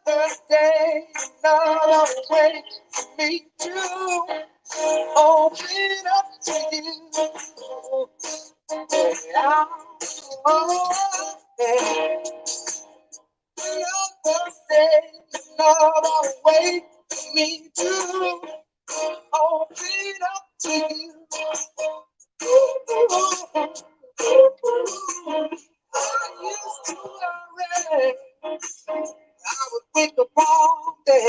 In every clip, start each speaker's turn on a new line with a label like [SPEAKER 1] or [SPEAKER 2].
[SPEAKER 1] day, another way for me to open up to you. Yeah, another day, another way for me to open up to you. I used to worry. I would wake up all day.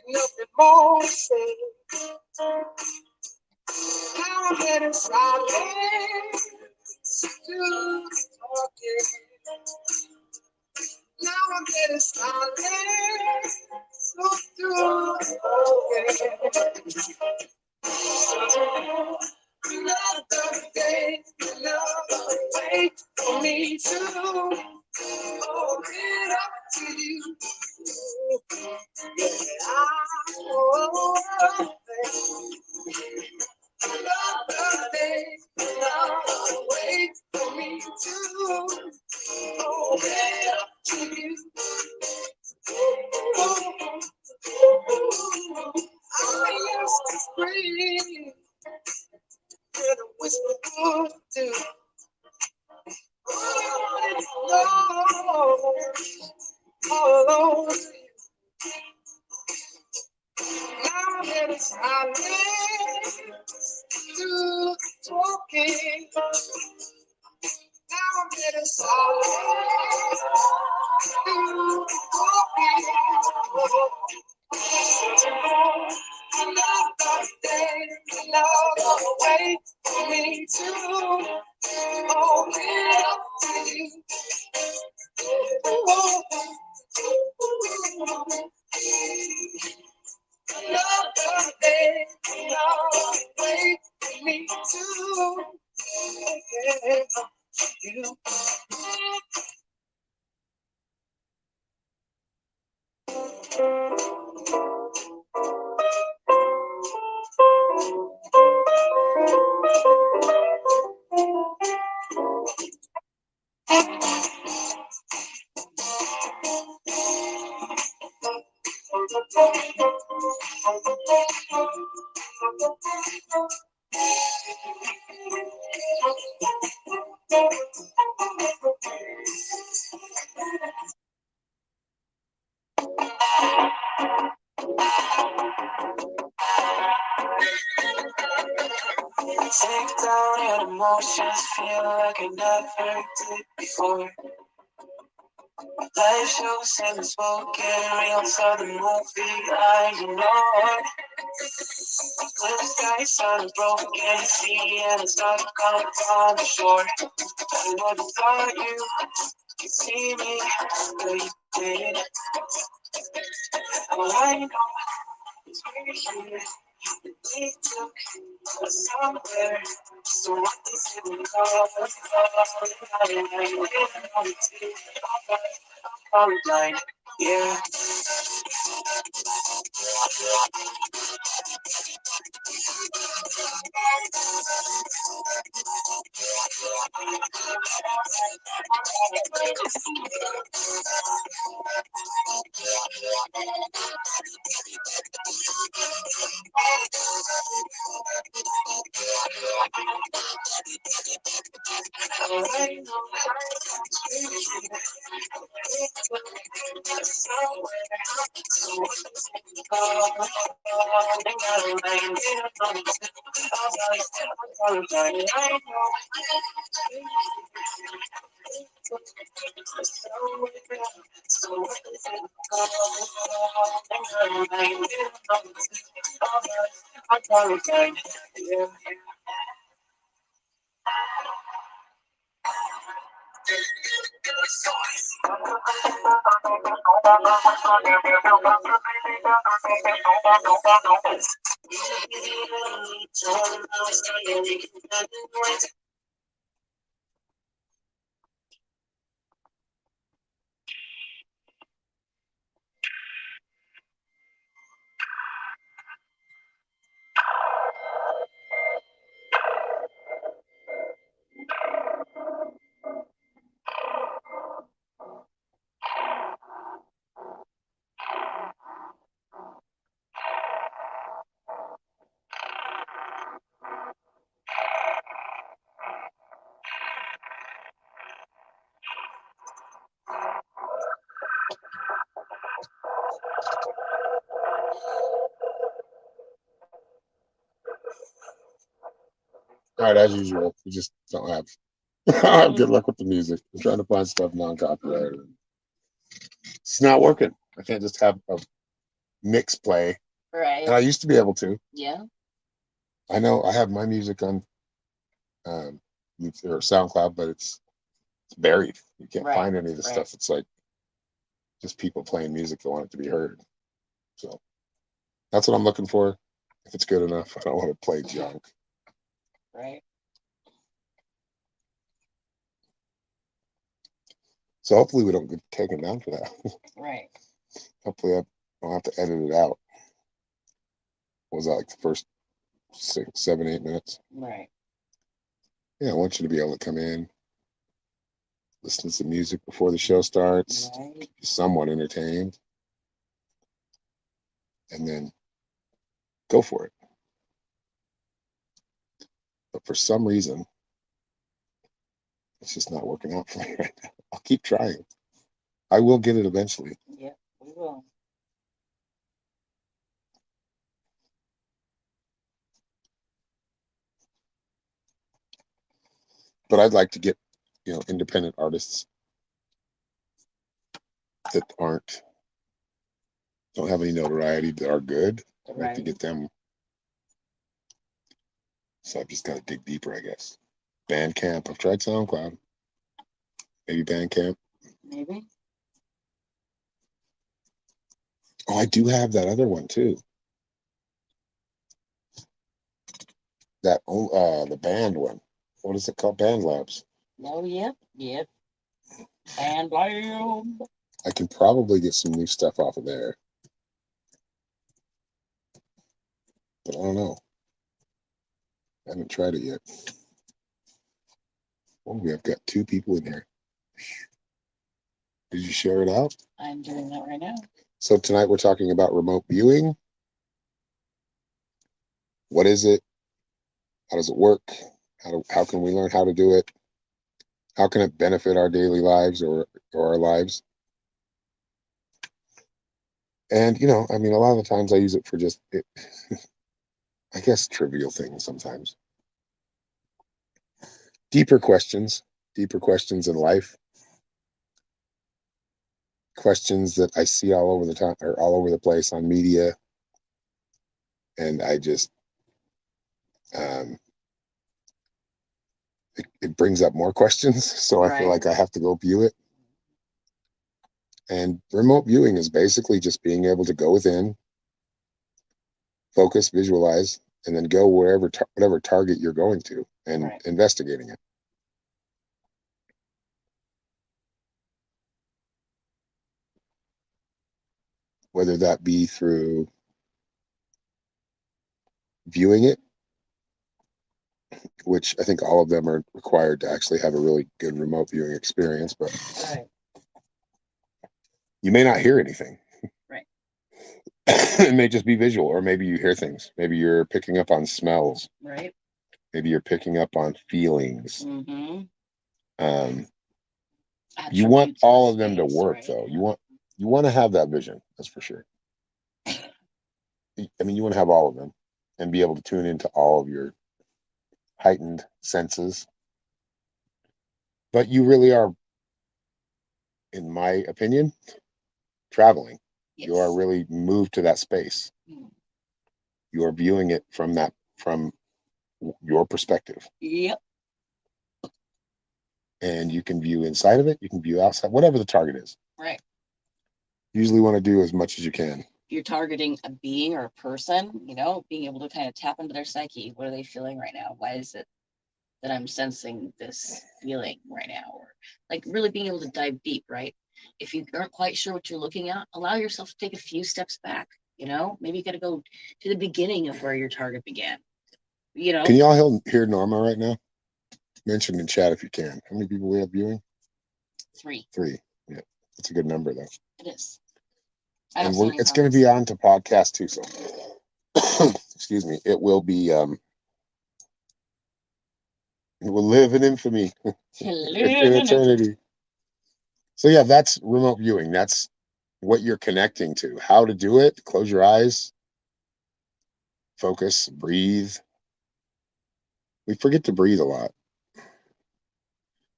[SPEAKER 1] Nothing more to say. Now I'm getting silent to talking. Now I'm getting silent to talking. Another day, another way for me to open up to you. Yeah, another day, another way for me to open up to you. I used to scream and a whisper would do. All alone. Now I'm getting silent to talking. Now I'm getting silent to talking. Another day, another way for me to open up to you. Another day, another way for me to open up to you. Take down your emotions, feel like I never did before. Life shows in the spoken reels of the movie I ignored. Blue skies started broken sea and I started coming on the shore. I never thought you could see me, but you did. All I know is we're here. We took us somewhere, so what is it we call it? I'm blind, yeah. All I know is we're here. We took us somewhere, so what is it we call it? Yeah.
[SPEAKER 2] All right, as usual, we just don't have, I don't have good luck with the music. I'm trying to find stuff non-copyrighted. It's not working. I can't just have a mix play.
[SPEAKER 1] Right.
[SPEAKER 2] And I used to be able to.
[SPEAKER 1] Yeah.
[SPEAKER 2] I know I have my music on um, or SoundCloud, but it's buried. You can't
[SPEAKER 1] Right.
[SPEAKER 2] find any of the
[SPEAKER 1] Right.
[SPEAKER 2] stuff. It's like just people playing music that want it to be heard. So that's what I'm looking for. If it's good enough, I don't want to play junk.
[SPEAKER 1] Right.
[SPEAKER 2] So hopefully we don't get taken down for that.
[SPEAKER 1] Right.
[SPEAKER 2] Hopefully I don't have to edit it out. What was that, like the first 6, 7, 8 minutes?
[SPEAKER 1] Right.
[SPEAKER 2] Yeah, I want you to be able to come in, listen to some music before the show starts,
[SPEAKER 1] Right.
[SPEAKER 2] be somewhat entertained, and then go for it. But for some reason, it's just not working out for me right now. I'll keep trying. I will get it eventually.
[SPEAKER 1] Yeah, we will.
[SPEAKER 2] But I'd like to get, independent artists that don't have any notoriety that are good. I'd like to
[SPEAKER 1] Right.
[SPEAKER 2] get them. So I've just got to dig deeper, I guess. Bandcamp. I've tried SoundCloud. Maybe Bandcamp.
[SPEAKER 1] Maybe.
[SPEAKER 2] Oh, I do have that other one too. The band one. What is it called? Band Labs.
[SPEAKER 1] Oh, yep. Yep. And blam.
[SPEAKER 2] I can probably get some new stuff off of there, but I don't know. I haven't tried it yet. Oh, we have got 2 people in here. Did you share it out?
[SPEAKER 1] I'm doing that right now.
[SPEAKER 2] So tonight we're talking about remote viewing. What is it? How does it work? How can we learn how to do it? How can it benefit our daily lives or our lives? And I mean, a lot of the times I use it for just I guess trivial things sometimes. Deeper questions, deeper questions in life, questions that I see all over the time or all over the place on media, and I just um, it brings up more questions, so I feel
[SPEAKER 1] Right.
[SPEAKER 2] like I have to go view it. And remote viewing is basically just being able to go within, focus, visualize, and then go whatever target you're going to and
[SPEAKER 1] Right.
[SPEAKER 2] investigating it. Whether that be through viewing it, which I think all of them are required to actually have a really good remote viewing experience, but
[SPEAKER 1] Right.
[SPEAKER 2] you may not hear anything.
[SPEAKER 1] Right.
[SPEAKER 2] It may just be visual, or maybe you hear things. Maybe you're picking up on smells.
[SPEAKER 1] Right.
[SPEAKER 2] Maybe you're picking up on feelings.
[SPEAKER 1] Mm-hmm.
[SPEAKER 2] Um, you want
[SPEAKER 1] Attributes of
[SPEAKER 2] all
[SPEAKER 1] the
[SPEAKER 2] of them to
[SPEAKER 1] space,
[SPEAKER 2] work,
[SPEAKER 1] right?
[SPEAKER 2] though.
[SPEAKER 1] Yeah.
[SPEAKER 2] You want to have that vision, that's for sure. I mean, you want to have all of them and be able to tune into all of your heightened senses. But you really are, in my opinion, traveling.
[SPEAKER 1] Yes.
[SPEAKER 2] You are really moved to that space.
[SPEAKER 1] Mm.
[SPEAKER 2] You are viewing it from your perspective,
[SPEAKER 1] Yep.
[SPEAKER 2] and you can view inside of it. You can view outside, whatever the target is.
[SPEAKER 1] Right.
[SPEAKER 2] You usually want to do as much as you can.
[SPEAKER 1] If you're targeting a being or a person, being able to kind of tap into their psyche. What are they feeling right now? Why is it that I'm sensing this feeling right now? Or like really being able to dive deep, right? If you aren't quite sure what you're looking at, allow yourself to take a few steps back. Maybe you got to go to the beginning of where your target began.
[SPEAKER 2] Can y'all hear Norma right now? Mention in chat if you can. How many people we have viewing?
[SPEAKER 1] 3.
[SPEAKER 2] 3. Yeah, that's a good number though.
[SPEAKER 1] It is.
[SPEAKER 2] And it's going to be on to podcast too. So, excuse me. It will be. It will live in infamy in eternity. So yeah, that's remote viewing. That's what you're connecting to. How to do it? Close your eyes, focus, breathe, We forget to breathe a lot.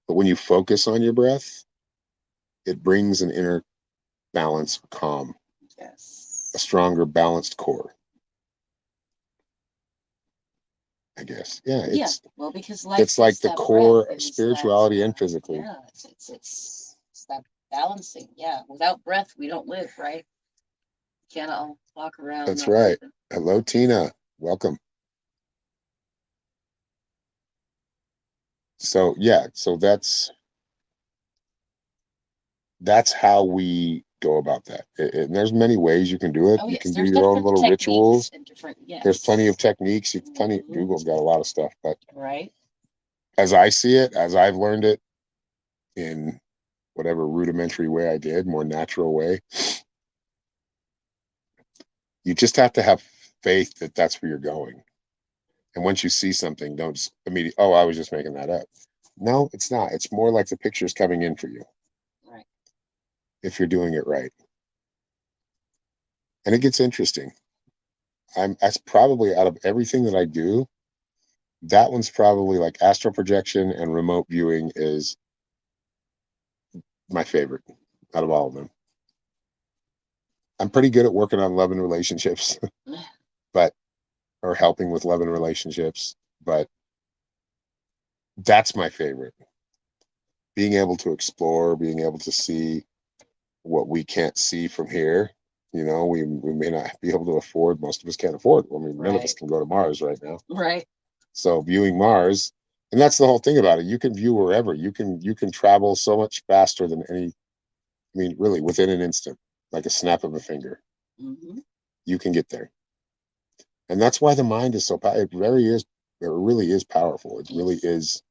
[SPEAKER 2] But when you focus on your breath, it brings an inner balance, calm,
[SPEAKER 1] Yes.
[SPEAKER 2] a stronger, balanced core. I guess. Yeah,
[SPEAKER 1] Yeah.
[SPEAKER 2] it's
[SPEAKER 1] Well, because
[SPEAKER 2] it's like the core spirituality and physically.
[SPEAKER 1] Yeah, it's that balancing. Yeah. Without breath, we don't live, right? Can't all walk around.
[SPEAKER 2] That's
[SPEAKER 1] not
[SPEAKER 2] right.
[SPEAKER 1] breathing.
[SPEAKER 2] Hello, Tina. Welcome. So yeah, so that's how we go about that. And there's many ways you can do it.
[SPEAKER 1] Oh,
[SPEAKER 2] You
[SPEAKER 1] yes.
[SPEAKER 2] can do
[SPEAKER 1] There's
[SPEAKER 2] your own
[SPEAKER 1] different
[SPEAKER 2] little
[SPEAKER 1] techniques
[SPEAKER 2] rituals.
[SPEAKER 1] and different, yes.
[SPEAKER 2] There's plenty of techniques. Plenty.
[SPEAKER 1] Mhm.
[SPEAKER 2] Google's got a lot of stuff, but
[SPEAKER 1] Right.
[SPEAKER 2] as I see it, as I've learned it in whatever rudimentary way I did, more natural way, you just have to have faith that that's where you're going. And once you see something, don't just immediately, oh, I was just making that up. No, it's not. It's more like the picture's coming in for you.
[SPEAKER 1] Right.
[SPEAKER 2] If you're doing it right. And it gets interesting. That's probably out of everything that I do, that one's probably like astral projection and remote viewing is my favorite out of all of them. I'm pretty good at working on love and relationships, but or helping with love and relationships, but that's my favorite. Being able to explore, being able to see what we can't see from here. We may not be able to afford, most of us can't afford. I mean, none of us
[SPEAKER 1] Right.
[SPEAKER 2] can go to Mars right now.
[SPEAKER 1] Right.
[SPEAKER 2] So viewing Mars, and that's the whole thing about it. You can view wherever. You can travel so much faster than any, I mean, really within an instant, like a snap of a finger.
[SPEAKER 1] Hmm.
[SPEAKER 2] You can get there. And that's why the mind is so powerful. It really is powerful. It really is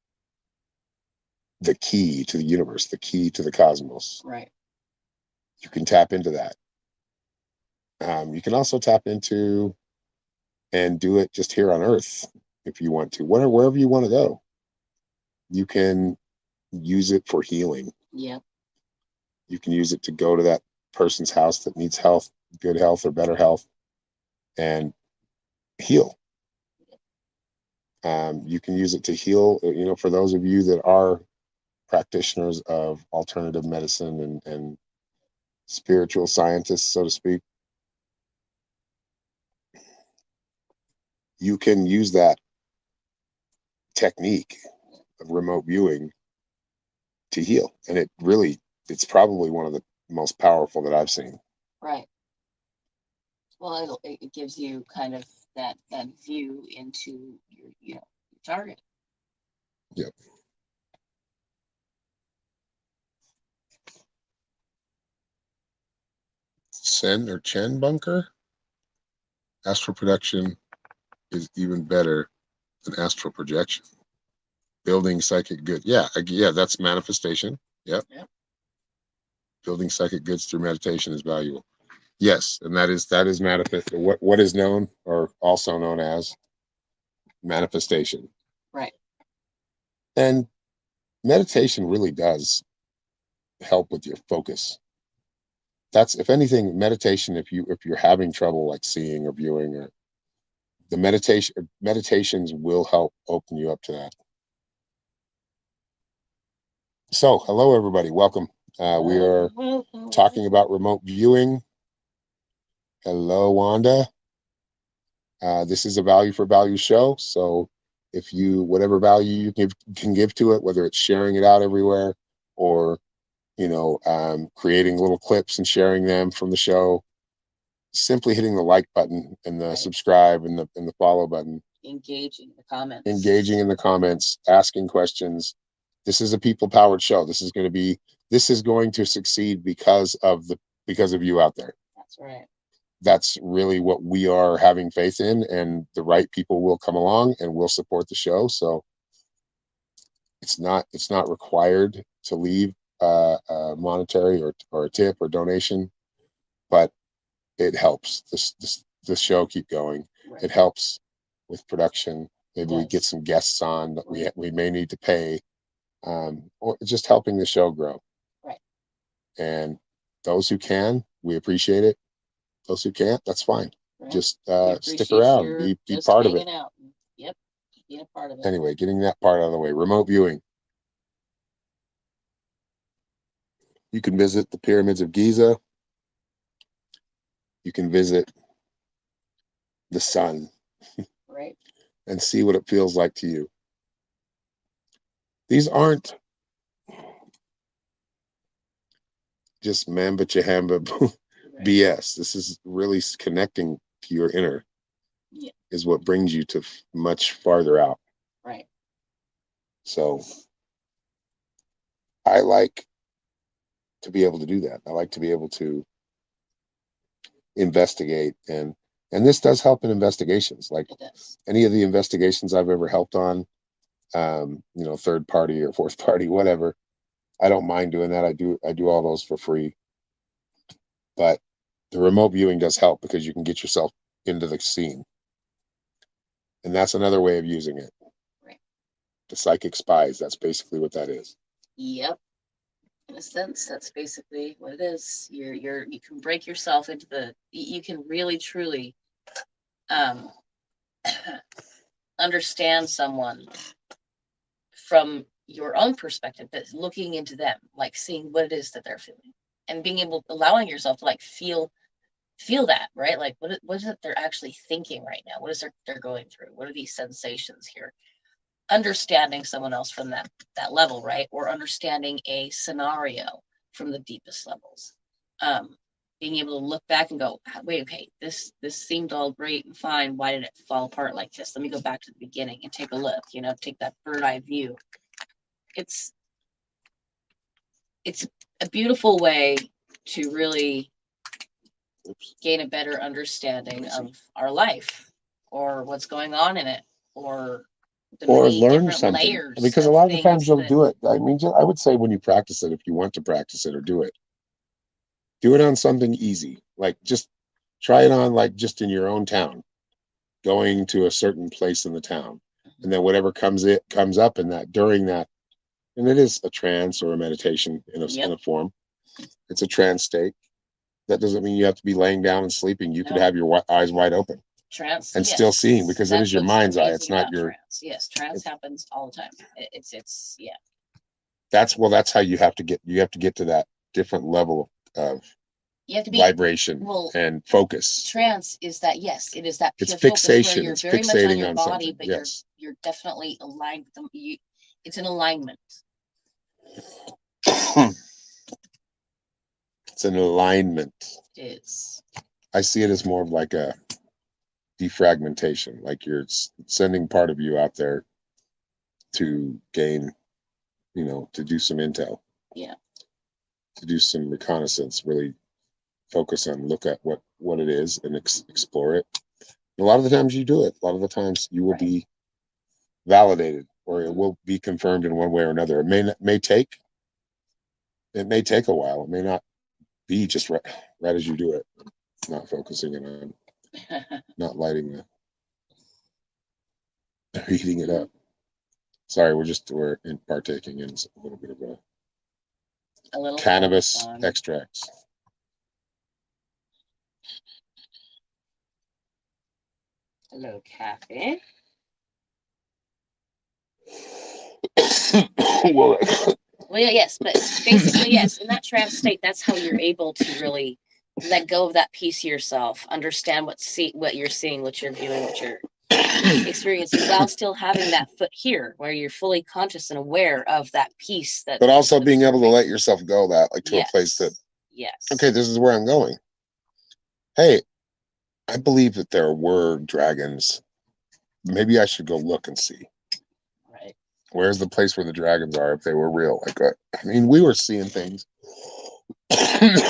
[SPEAKER 2] the key to the universe, the key to the cosmos.
[SPEAKER 1] Right.
[SPEAKER 2] You can tap into that. You can also tap into and do it just here on Earth if you want to. Wherever you want to go, you can use it for healing.
[SPEAKER 1] Yeah.
[SPEAKER 2] You can use it to go to that person's house that needs health, good health or better health, and heal. You can use it to heal. For those of you that are practitioners of alternative medicine and spiritual scientists, so to speak, you can use that technique of remote viewing to heal. And it's probably one of the most powerful that I've seen.
[SPEAKER 1] Right. Well, it gives you kind of that view into your target.
[SPEAKER 2] Yep. Sen or Chen bunker. Astral production is even better than astral projection. Building psychic good. Yeah, that's manifestation. Yep.
[SPEAKER 1] Yep.
[SPEAKER 2] Building psychic goods through meditation is valuable. Yes, and that is manifest. What is known or also known as manifestation.
[SPEAKER 1] Right.
[SPEAKER 2] And meditation really does help with your focus. That's, if anything, meditation. If you're having trouble like seeing or viewing, or the meditations will help open you up to that. So, hello everybody, welcome. We are talking about remote viewing. Hello, Wanda. This is a value for value show. So if whatever value can give to it, whether it's sharing it out everywhere or, creating little clips and sharing them from the show, simply hitting the like button and the subscribe and the follow button. Engaging in the comments, asking questions. This is a people powered show. This is going to succeed because of you out there.
[SPEAKER 1] That's right.
[SPEAKER 2] That's really what we are having faith in, and the right people will come along and will support the show. So it's not required to leave a monetary or a tip or donation, but it helps this show keep going. Right. It helps with production. Maybe we get some guests on that we may need to pay, or just helping the show grow.
[SPEAKER 1] Right.
[SPEAKER 2] And those who can, we appreciate it. Those who can't, that's fine. Right. Just stick around, be part of it.
[SPEAKER 1] Out. Yep. Being a part of it.
[SPEAKER 2] Anyway, getting that part out of the way. Remote viewing. You can visit the pyramids of Giza. You can visit the sun.
[SPEAKER 1] Right.
[SPEAKER 2] And see what it feels like to you. These aren't just mamba chahamba BS. This is really connecting to your inner.
[SPEAKER 1] Yeah.
[SPEAKER 2] Is what brings you to much farther out.
[SPEAKER 1] Right.
[SPEAKER 2] So I like to be able to do that. I like to be able to investigate, and this does help in investigations. Like any of the investigations I've ever helped on, third party or fourth party, whatever. I don't mind doing that. I do all those for free. But the remote viewing does help because you can get yourself into the scene. And that's another way of using it.
[SPEAKER 1] Right.
[SPEAKER 2] The psychic spies, that's basically what that is.
[SPEAKER 1] Yep. In a sense, that's basically what it is. You can break yourself into you can really truly understand someone from your own perspective, but looking into them, like seeing what it is that they're feeling and being able, allowing yourself to like feel that, right? Like what is it they're actually thinking right now? What is they're going through? What are these sensations here? Understanding someone else from that level, right? Or understanding a scenario from the deepest levels. Being able to look back and go, wait, okay, this seemed all great and fine. Why did it fall apart like this? Let me go back to the beginning and take a look, take that bird eye view. It's a beautiful way to really gain a better understanding of our life or what's going on in it, or
[SPEAKER 2] learn something, because a lot of the times you'll do it. I mean, I would say when you practice it, if you want to practice it or do it on something easy. Like just try it on, like just in your own town, going to a certain place in the town, and then whatever comes up in that during that, and it is a trance or a meditation in a form. It's a trance state. That doesn't mean you have to be laying down and sleeping. You could have your eyes wide open.
[SPEAKER 1] Trance
[SPEAKER 2] and still seeing, because it is your mind's eye. It's not your
[SPEAKER 1] trance. Yes, trance happens all the time. It's yeah.
[SPEAKER 2] That's how you have to get to that different level of
[SPEAKER 1] you have to be
[SPEAKER 2] vibration and focus.
[SPEAKER 1] Trance is that, yes, it is that
[SPEAKER 2] pure fixation.
[SPEAKER 1] It's very much on your body, but yes. you're definitely aligned with them. It's an alignment.
[SPEAKER 2] It's an alignment.
[SPEAKER 1] It is.
[SPEAKER 2] I see it as more of like a defragmentation, like you're sending part of you out there to gain, to do some intel.
[SPEAKER 1] Yeah.
[SPEAKER 2] To do some reconnaissance, really focus on, look at what it is and explore it. And a lot of the times you do it. A lot of the times you will be validated, or it will be confirmed in one way or another. It may take a while. It may not be just right as you do it. Not focusing in on, not lighting heating it up. Sorry, we're partaking in a little bit of a little cannabis extracts.
[SPEAKER 1] Hello, Kathy.
[SPEAKER 2] well,
[SPEAKER 1] yes, but basically, yes, in that trance state, that's how you're able to really let go of that piece of yourself, understand what you're seeing, what you're viewing, what you're experiencing, while still having that foot here, where you're fully conscious and aware of that piece. But
[SPEAKER 2] also being able to let yourself go to a place that,
[SPEAKER 1] yes,
[SPEAKER 2] okay, this is where I'm going. Hey, I believe that there were dragons. Maybe I should go look and see.
[SPEAKER 1] Right.
[SPEAKER 2] Where's the place where the dragons are, if they were real? We were seeing things.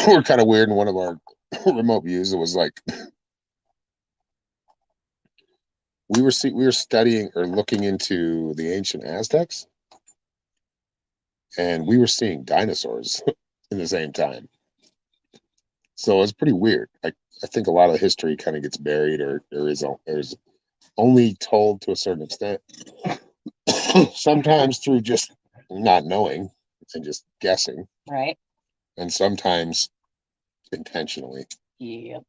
[SPEAKER 2] We're kind of weird in one of our remote views. It was like we were studying or looking into the ancient Aztecs, and we were seeing dinosaurs in the same time. So it's pretty weird. I think a lot of history kind of gets buried, or is only told to a certain extent. Sometimes through just not knowing and just guessing.
[SPEAKER 1] Right.
[SPEAKER 2] And sometimes intentionally.
[SPEAKER 1] Yep.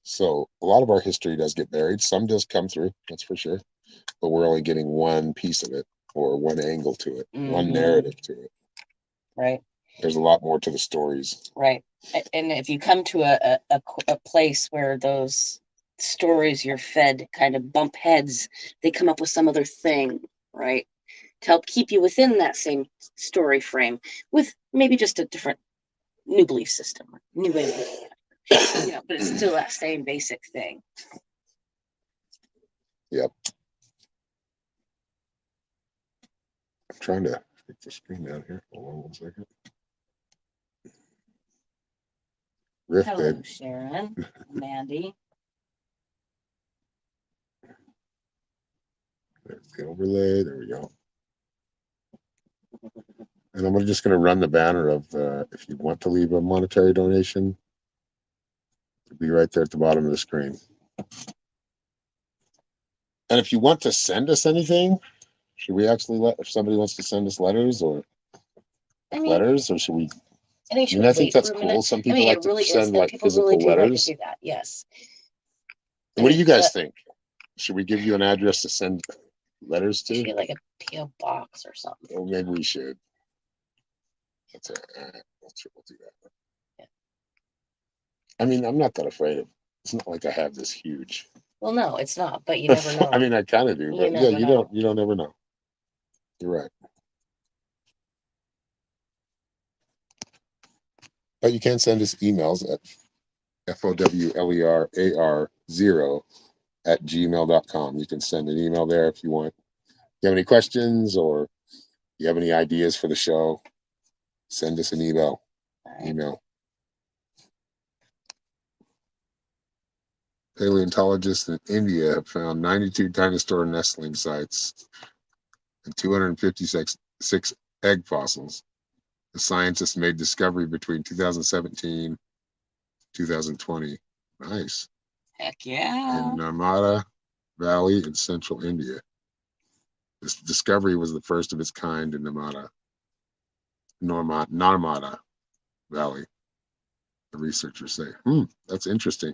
[SPEAKER 2] So a lot of our history does get buried. Some does come through, that's for sure. but we're only getting one piece of it or one angle to it, one narrative to it.
[SPEAKER 1] Right.
[SPEAKER 2] There's a lot more to the stories.
[SPEAKER 1] Right. And if you come to a place where those stories you're fed kind of bump heads, they come up with some other thing, right? To help keep you within that same story frame with maybe just a different new belief system, new way of looking at it. You know, but it's still that same basic thing.
[SPEAKER 2] Yep. I'm trying to get the screen down here. Hold on 1 second. Riff,
[SPEAKER 1] Hello,
[SPEAKER 2] babe.
[SPEAKER 1] Sharon, Mandy.
[SPEAKER 2] There's the overlay. There we go. And I'm just going to run the banner of if you want to leave a monetary donation, it'll be right there at the bottom of the screen. And if you want to send us anything, should we actually if somebody wants to send us letters or should we? I think that's cool. Some people like to send like physical letters.
[SPEAKER 1] Do that. Yes.
[SPEAKER 2] What do you guys think? Should we give you an address to send letters to?
[SPEAKER 1] Like a PO box or something.
[SPEAKER 2] Well, maybe we should. That's it. We'll do that.
[SPEAKER 1] Yeah.
[SPEAKER 2] I mean, I'm not that afraid of. It's not like I have this huge.
[SPEAKER 1] Well, no, it's not. But you never know.
[SPEAKER 2] I mean, I kind of do, but yeah, you don't ever know. You're right. But you can send us emails at fowlerar0@gmail.com. You can send an email there if you want. If you have any questions or you have any ideas for the show, send us an email. Paleontologists in India have found 92 dinosaur nestling sites and 256 egg fossils. The scientists made discovery between 2017 and 2020. Nice.
[SPEAKER 1] Heck yeah.
[SPEAKER 2] In Narmada Valley in central India. This discovery was the first of its kind in Narmada Valley, the researchers say. That's interesting.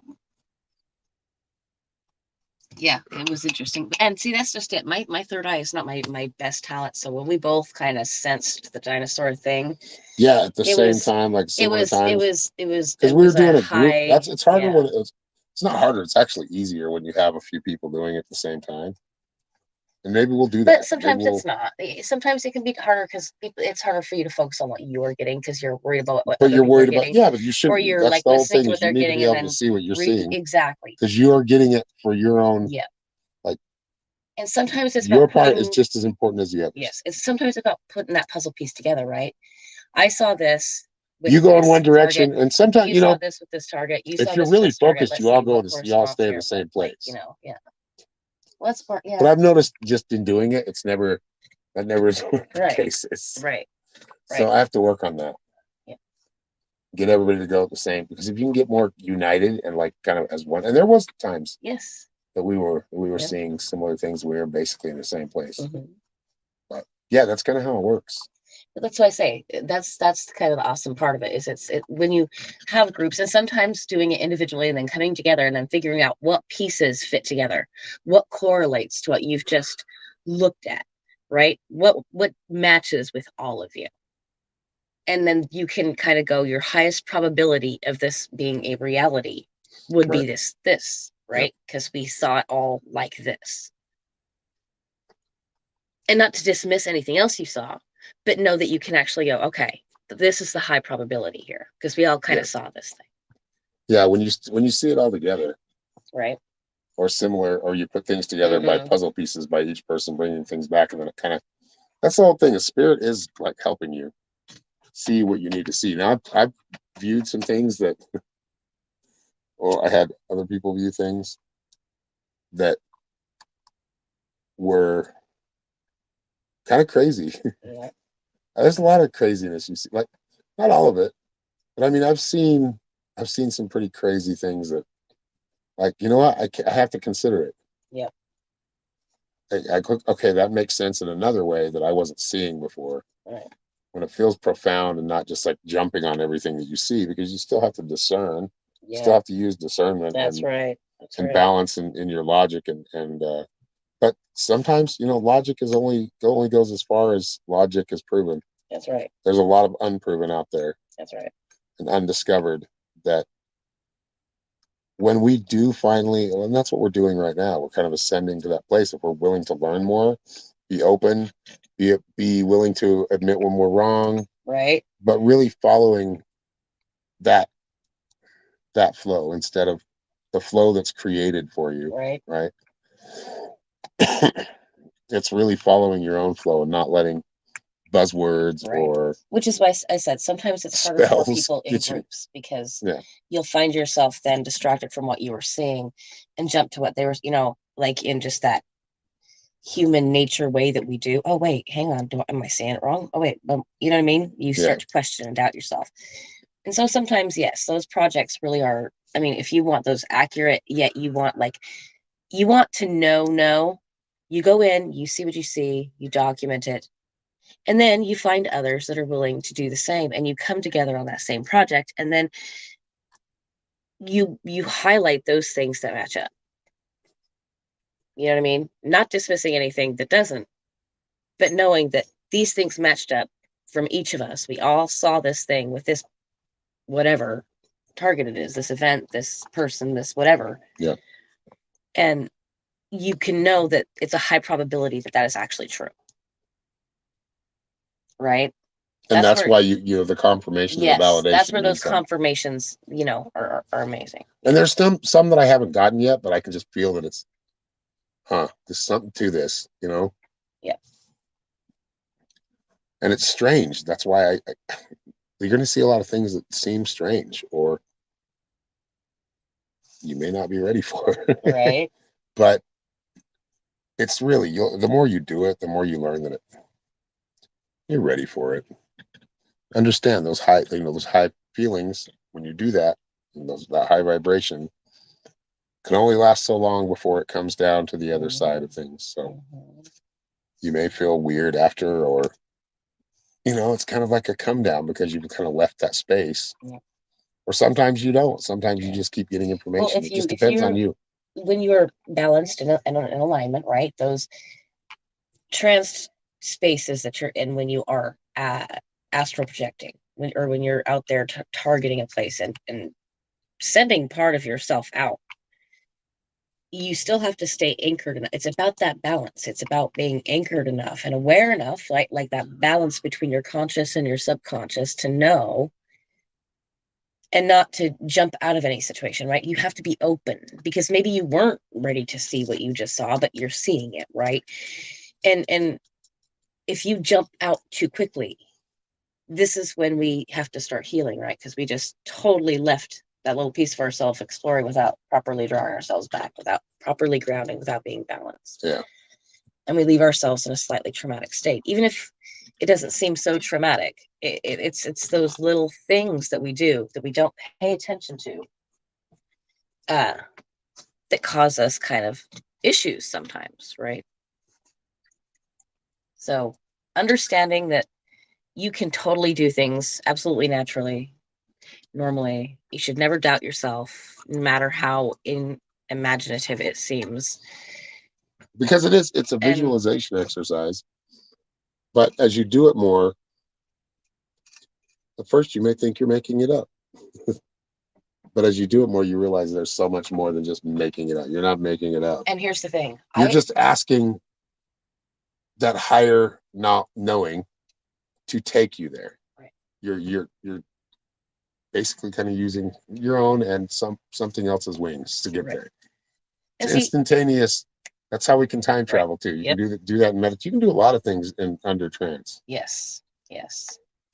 [SPEAKER 1] Yeah, it was interesting. And see, that's just it. My third eye is not my best talent. So when we both kind of sensed the dinosaur thing.
[SPEAKER 2] Yeah, at the same time, like similar times.
[SPEAKER 1] It was
[SPEAKER 2] because we were doing a group. It's harder when it's not harder. It's actually easier when you have a few people doing it at the same time. And maybe we'll do that.
[SPEAKER 1] But sometimes it's not. Sometimes it can be harder because it's harder for you to focus on what you're getting because you're worried about what.
[SPEAKER 2] But you're worried about but you shouldn't.
[SPEAKER 1] Or you're
[SPEAKER 2] That's
[SPEAKER 1] like
[SPEAKER 2] the whole
[SPEAKER 1] listening
[SPEAKER 2] thing.
[SPEAKER 1] to what they're
[SPEAKER 2] You need
[SPEAKER 1] getting
[SPEAKER 2] to be able to see what you're seeing.
[SPEAKER 1] Exactly.
[SPEAKER 2] Because you are getting it for your own.
[SPEAKER 1] Yeah.
[SPEAKER 2] Like.
[SPEAKER 1] And sometimes it's
[SPEAKER 2] your part is just as important as the others.
[SPEAKER 1] Yes, it's sometimes about putting that puzzle piece together, right? I saw this.
[SPEAKER 2] You go in one direction, and sometimes
[SPEAKER 1] you saw this with this target.
[SPEAKER 2] If you're really focused, you all go to you all stay in the same place.
[SPEAKER 1] Yeah. Well, that's part. Yeah.
[SPEAKER 2] But I've noticed just in doing it, that never is one of the cases.
[SPEAKER 1] Right.
[SPEAKER 2] So I have to work on that.
[SPEAKER 1] Yeah.
[SPEAKER 2] Get everybody to go the same, because if you can get more united and like kind of as one, and there was times.
[SPEAKER 1] Yes.
[SPEAKER 2] That we were seeing similar things. We were basically in the same place.
[SPEAKER 1] Mm-hmm.
[SPEAKER 2] But yeah, that's kind of how it works.
[SPEAKER 1] But that's what I say. That's kind of the awesome part of it is it's when you have groups, and sometimes doing it individually and then coming together and then figuring out what pieces fit together, what correlates to what you've just looked at, right? What matches with all of you. And then you can kind of go, your highest probability of this being a reality would be this, right? Because we saw it all like this. And not to dismiss anything else you saw, but know that you can actually go, okay, this is the high probability here, because we all kind of saw this thing.
[SPEAKER 2] Yeah, when you see it all together,
[SPEAKER 1] right,
[SPEAKER 2] or similar, or you put things together by puzzle pieces, by each person bringing things back, and then it kind of, that's the whole thing. The spirit is like helping you see what you need to see. Now I've viewed some things that, or I had other people view things that were kind of crazy.
[SPEAKER 1] Yeah.
[SPEAKER 2] There's a lot of craziness you see, like not all of it, but I mean, I've seen some pretty crazy things that, like, you know what, I have to consider it.
[SPEAKER 1] Yeah.
[SPEAKER 2] Okay, that makes sense in another way that I wasn't seeing before.
[SPEAKER 1] Right.
[SPEAKER 2] When it feels profound and not just like jumping on everything that you see, because you still have to discern. Yeah. You still have to use discernment.
[SPEAKER 1] That's
[SPEAKER 2] and,
[SPEAKER 1] right.
[SPEAKER 2] and balance in your logic and But sometimes, logic is only goes as far as logic is proven.
[SPEAKER 1] That's right.
[SPEAKER 2] There's a lot of unproven out there.
[SPEAKER 1] That's right.
[SPEAKER 2] And undiscovered that when we do finally, and that's what we're doing right now, we're kind of ascending to that place. If we're willing to learn more, be open, be willing to admit when we're wrong,
[SPEAKER 1] right?
[SPEAKER 2] But really following that flow instead of the flow that's created for you, right? It's really following your own flow and not letting buzzwords or
[SPEAKER 1] which is why I said sometimes it's harder for people in groups because you'll find yourself then distracted from what you were seeing and jump to what they were, like in just that human nature way that we do. Oh wait, hang on, am I saying it wrong? Oh wait, you know what I mean? You start to question and doubt yourself. And so sometimes, yes, those projects really are, I mean, if you want those accurate, yet you want to know, you go in, you see what you see, you document it, and then you find others that are willing to do the same, and you come together on that same project, and then you highlight those things that match up. You know what I mean? Not dismissing anything that doesn't, but knowing that these things matched up from each of us. We all saw this thing with this whatever target it is, this event, this person, this whatever.
[SPEAKER 2] Yeah.
[SPEAKER 1] And you can know that it's a high probability that is actually true. Right?
[SPEAKER 2] And that's why you the confirmation, the validation.
[SPEAKER 1] That's where those confirmations, are amazing.
[SPEAKER 2] And there's some that I haven't gotten yet, but I can just feel that it's, there's something to this,
[SPEAKER 1] Yeah.
[SPEAKER 2] And it's strange. That's why you're going to see a lot of things that seem strange, or you may not be ready for it.
[SPEAKER 1] Right.
[SPEAKER 2] But it's really, the more you do it, the more you learn that you're ready for it. Understand those high feelings when you do that, that high vibration can only last so long before it comes down to the other side of things. So you may feel weird after, or it's kind of like a come down because you've kind of left that space. Or sometimes you don't. Sometimes you just keep getting information. It just depends on you.
[SPEAKER 1] When you're balanced in alignment, right? Those trans spaces that you're in when you are astral projecting, when you're out there targeting a place and sending part of yourself out, you still have to stay anchored enough. It's about that balance. It's about being anchored enough and aware enough, like that balance between your conscious and your subconscious, to know and not to jump out of any situation, right? You have to be open because maybe you weren't ready to see what you just saw, but you're seeing it, right? And if you jump out too quickly, this is when we have to start healing, right? Because we just totally left that little piece of ourselves exploring without properly drawing ourselves back, without properly grounding, without being balanced.
[SPEAKER 2] Yeah.
[SPEAKER 1] And we leave ourselves in a slightly traumatic state, even if it doesn't seem so traumatic. It's those little things that we do that we don't pay attention to that cause us kind of issues sometimes, right? So understanding that you can totally do things absolutely naturally, normally. You should never doubt yourself, no matter how imaginative it seems.
[SPEAKER 2] Because it's a visualization exercise. But as you do it more, at first you may think you're making it up. But as you do it more, you realize there's so much more than just making it up. You're not making it up.
[SPEAKER 1] And here's the thing.
[SPEAKER 2] You're just asking that higher knowing to take you there.
[SPEAKER 1] Right.
[SPEAKER 2] You're basically kind of using your own and something else's wings to get there. It's instantaneous. That's how we can time travel too. You can do that in meditation. You can do a lot of things under trance.
[SPEAKER 1] Yes.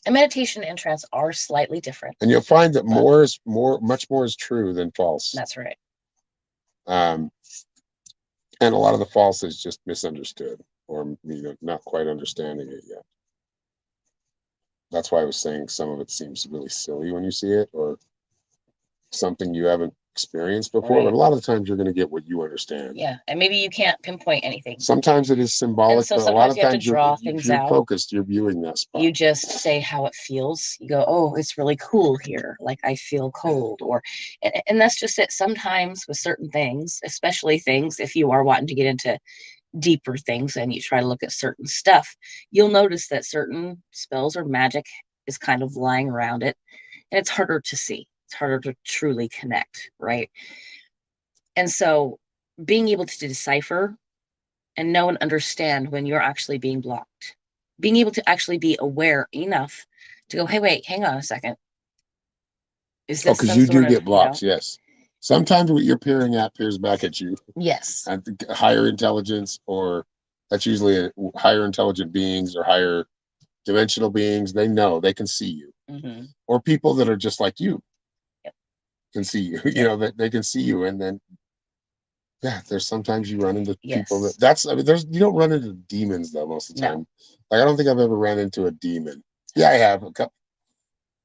[SPEAKER 1] And meditation and trance are slightly different.
[SPEAKER 2] And you'll find that much more is true than false.
[SPEAKER 1] That's right.
[SPEAKER 2] And a lot of the false is just misunderstood, or not quite understanding it yet. That's why I was saying some of it seems really silly when you see it, or something you haven't experienced before. But a lot of the times you're going to get what you understand.
[SPEAKER 1] Yeah, and maybe you can't pinpoint anything.
[SPEAKER 2] Sometimes it is symbolic, but a lot of times you're focused, you're viewing that spot.
[SPEAKER 1] You just say how it feels. You go, oh, it's really cool here. Like I feel cold, and that's just it. Sometimes with certain things, especially things, if you are wanting to get into deeper things and you try to look at certain stuff, you'll notice that certain spells or magic is kind of lying around it, and it's harder to see. It's harder to truly connect, right? And so being able to decipher and know and understand when you're actually being blocked, being able to actually be aware enough to go, hey, wait, hang on a second. Is
[SPEAKER 2] Oh,
[SPEAKER 1] this
[SPEAKER 2] because
[SPEAKER 1] some
[SPEAKER 2] you do
[SPEAKER 1] sort of,
[SPEAKER 2] get blocks, yes. Sometimes what you're peering at peers back at you.
[SPEAKER 1] Yes.
[SPEAKER 2] I think higher intelligence, or that's usually higher intelligent beings or higher dimensional beings. They know, they can see you.
[SPEAKER 1] Mm-hmm.
[SPEAKER 2] Or people that are just like you.
[SPEAKER 1] Yep.
[SPEAKER 2] Can see you. You know, that they can see you, and then yeah, there's sometimes you run into people that's, I mean, there's, you don't run into demons though most of the time. Like, I don't think I've ever ran into a demon. Yeah, I have a couple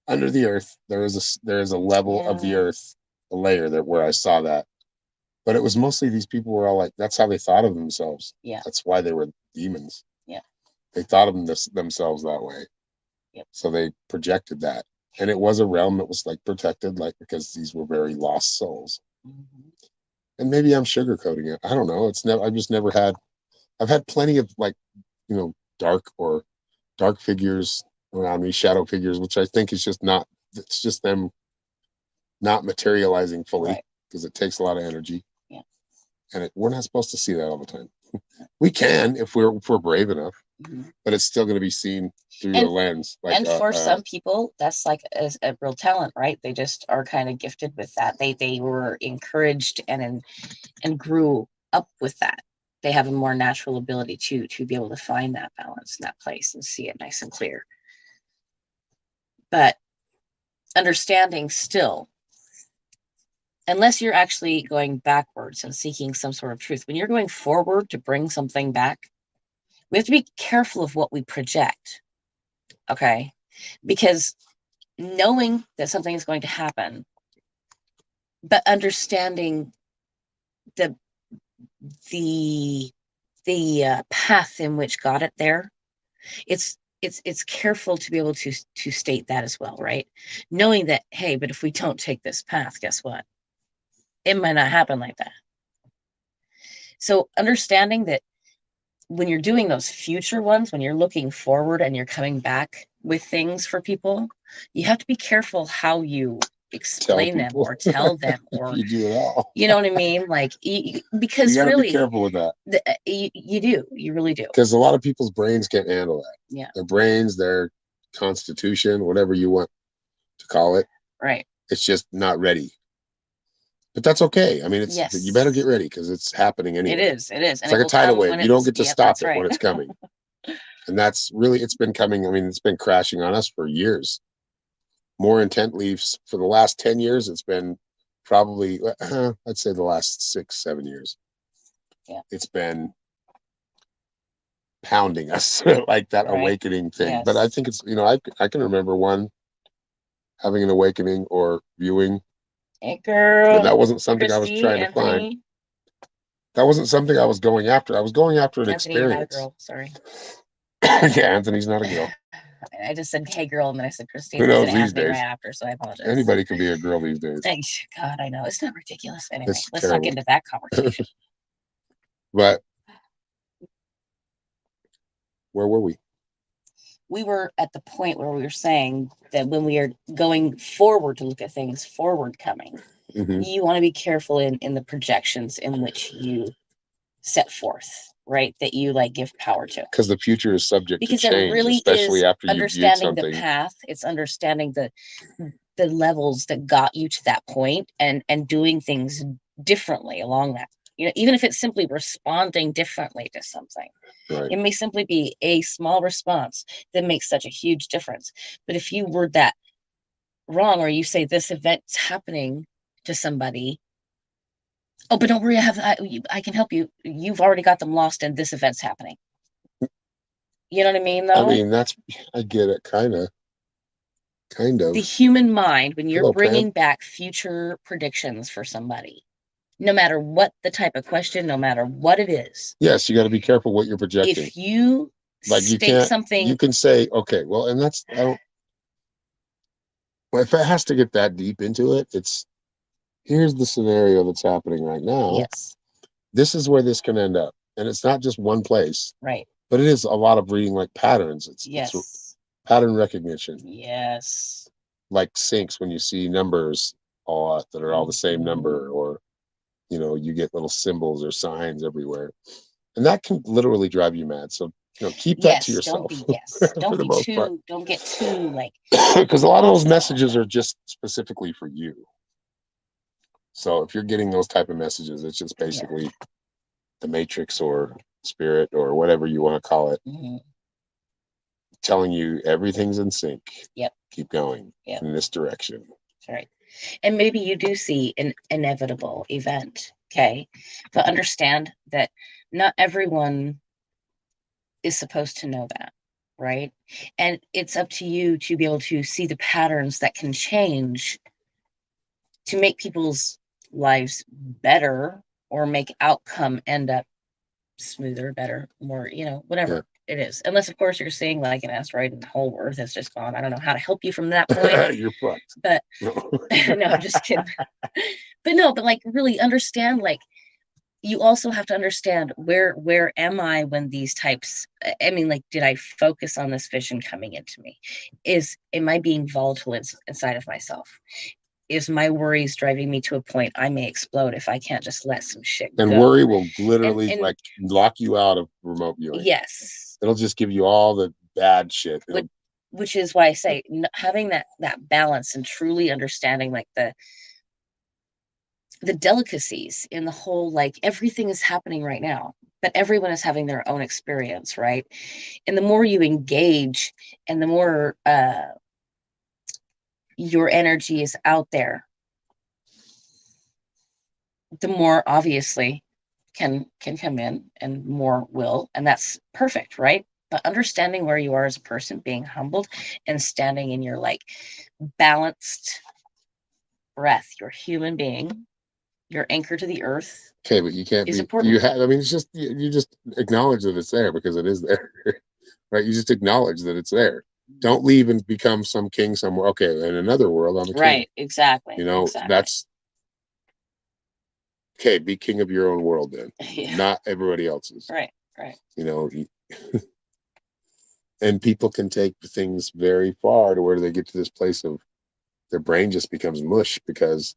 [SPEAKER 2] under the earth. There is a level of the earth, a layer that where I saw that. But it was mostly these people were all like, that's how they thought of themselves.
[SPEAKER 1] Yeah.
[SPEAKER 2] That's why they were demons.
[SPEAKER 1] Yeah.
[SPEAKER 2] They thought of themselves that way.
[SPEAKER 1] Yep.
[SPEAKER 2] So they projected that. And it was a realm that was like protected, like, because these were very lost souls. Mm-hmm. And maybe I'm sugarcoating it. I don't know. It's never, I've just never had, I've had plenty of, like, you know, dark figures around me, shadow figures, which I think is just not, it's just them not materializing fully, because it takes a lot of energy.
[SPEAKER 1] Yeah.
[SPEAKER 2] And we're not supposed to see that all the time. We can if we're brave enough, but it's still going to be seen through a lens. Like,
[SPEAKER 1] and for some people, that's like a real talent, right? They just are kind of gifted with that. They were encouraged and grew up with that. They have a more natural ability to be able to find that balance in that place and see it nice and clear. But understanding still, unless you're actually going backwards and seeking some sort of truth, when you're going forward to bring something back, we have to be careful of what we project. Okay? Because knowing that something is going to happen, but understanding the path in which got it there, it's careful to be able to state that as well, right? Knowing that, hey, but if we don't take this path, guess what? It might not happen like that. So understanding that when you're doing those future ones, when you're looking forward and you're coming back with things for people, you have to be careful how you explain them or tell them, or
[SPEAKER 2] you do it all.
[SPEAKER 1] You know what I mean? Like, because
[SPEAKER 2] you gotta
[SPEAKER 1] really,
[SPEAKER 2] be careful with that.
[SPEAKER 1] You do. You really do.
[SPEAKER 2] Because a lot of people's brains can't handle that.
[SPEAKER 1] Yeah.
[SPEAKER 2] Their brains, their constitution, whatever you want to call it.
[SPEAKER 1] Right.
[SPEAKER 2] It's just not ready. But that's okay. I mean, it's you better get ready because it's happening anyway.
[SPEAKER 1] It is. It is.
[SPEAKER 2] It's like a tidal wave. You don't get to stop it when it's coming. And that's really, it's been coming. I mean, it's been crashing on us for years. More intently for the last 10 years. It's been probably, I'd say the last 6-7 years. Yeah. It's been pounding us like that awakening thing. Yes. But I think it's, you know, I can remember one having an awakening or viewing.
[SPEAKER 1] Hey, girl.
[SPEAKER 2] And that wasn't something I was trying to find. That wasn't something I was going after. I was going after an experience.
[SPEAKER 1] Girl. Sorry.
[SPEAKER 2] Yeah, Anthony's not a girl.
[SPEAKER 1] I just said, hey, girl, and then I said Christine.
[SPEAKER 2] Who knows these
[SPEAKER 1] Anthony
[SPEAKER 2] days?
[SPEAKER 1] Right after, so I apologize.
[SPEAKER 2] Anybody can be a girl these days.
[SPEAKER 1] Thanks. God, I know. Isn't that ridiculous? Anyway, let's
[SPEAKER 2] terrible.
[SPEAKER 1] not get into that conversation.
[SPEAKER 2] But where were we?
[SPEAKER 1] We were at the point where we were saying that when we are going forward to look at things forward coming, you want to be careful in the projections in which you set forth, right? That you like give power to.
[SPEAKER 2] Because the future is subject to change,
[SPEAKER 1] it really
[SPEAKER 2] especially
[SPEAKER 1] is
[SPEAKER 2] after you viewed something.
[SPEAKER 1] Understanding the path, it's understanding the levels that got you to that point and doing things differently along that. You know, even if it's simply responding differently to something. Right. It may simply be a small response that makes such a huge difference. But if you word that wrong, or you say this event's happening to somebody, oh, but don't worry, I can help you. You've already got them lost and this event's happening. You know what I mean, though?
[SPEAKER 2] I mean, I get it, kind of.
[SPEAKER 1] The human mind, when you're bringing back future predictions for somebody, no matter what the type of question, no matter what it is.
[SPEAKER 2] Yes, you got to be careful what you're projecting.
[SPEAKER 1] If you state something,
[SPEAKER 2] you can say, okay, well, and that's, well, if it has to get that deep into it, here's the scenario that's happening right now.
[SPEAKER 1] Yes.
[SPEAKER 2] This is where this can end up. and it's not just one place,
[SPEAKER 1] Right.
[SPEAKER 2] but it is a lot of reading like patterns. It's
[SPEAKER 1] Yes.
[SPEAKER 2] pattern recognition,
[SPEAKER 1] Yes.
[SPEAKER 2] like syncs when you see numbers all that are all the same number, or you get little symbols or signs everywhere, and that can literally drive you mad. So keep that to
[SPEAKER 1] Yes. Don't
[SPEAKER 2] yourself
[SPEAKER 1] be. Yes.
[SPEAKER 2] for
[SPEAKER 1] Don't
[SPEAKER 2] the
[SPEAKER 1] be
[SPEAKER 2] most part,
[SPEAKER 1] too. Don't get too like
[SPEAKER 2] because a lot of those
[SPEAKER 1] obsessed about
[SPEAKER 2] messages
[SPEAKER 1] that.
[SPEAKER 2] are just specifically for you. So if you're getting those type of messages, it's just
[SPEAKER 1] Yeah.
[SPEAKER 2] basically the matrix or spirit or whatever you want to call it, telling you everything's in sync.
[SPEAKER 1] Yep.
[SPEAKER 2] Keep going
[SPEAKER 1] Yep.
[SPEAKER 2] in this direction.
[SPEAKER 1] That's right. And maybe you do see an inevitable event, okay? But understand that not everyone is supposed to know that, right? And it's up to you to be able to see the patterns that can change to make people's lives better or make outcome end up smoother, better, more, whatever it is. Unless, of course, you're seeing like an asteroid and the whole Earth has just gone. I don't know how to help you from that point.
[SPEAKER 2] You're fucked.
[SPEAKER 1] But no, I'm just kidding. But no, but like really understand, like you also have to understand where am I when these types, I mean, like, did I focus on this vision coming into me? Am I being volatile inside of myself? Is my worries driving me to a point I may explode if I can't just let some shit go?
[SPEAKER 2] And worry will literally
[SPEAKER 1] and
[SPEAKER 2] like lock you out of remote viewing.
[SPEAKER 1] Yes.
[SPEAKER 2] It'll just give you all the bad shit.
[SPEAKER 1] Which is why I say having that balance and truly understanding like the delicacies in the whole, like everything is happening right now, but everyone is having their own experience, right? And the more you engage and the more your energy is out there, the more obviously can come in and more will, and that's perfect, right? But understanding where you are as a person, being humbled and standing in your like balanced breath, you're a human being, your anchor to the earth.
[SPEAKER 2] Okay, but you can't
[SPEAKER 1] is
[SPEAKER 2] be.
[SPEAKER 1] important.
[SPEAKER 2] You have. I mean, it's just you just acknowledge that it's there because it is there, right? You just acknowledge that it's there. Don't leave and become some king somewhere. Okay, in another world, I'm a king.
[SPEAKER 1] Right, exactly.
[SPEAKER 2] That's okay. Be king of your own world then,
[SPEAKER 1] Yeah.
[SPEAKER 2] not everybody else's.
[SPEAKER 1] Right.
[SPEAKER 2] And people can take things very far to where they get to this place of their brain just becomes mush because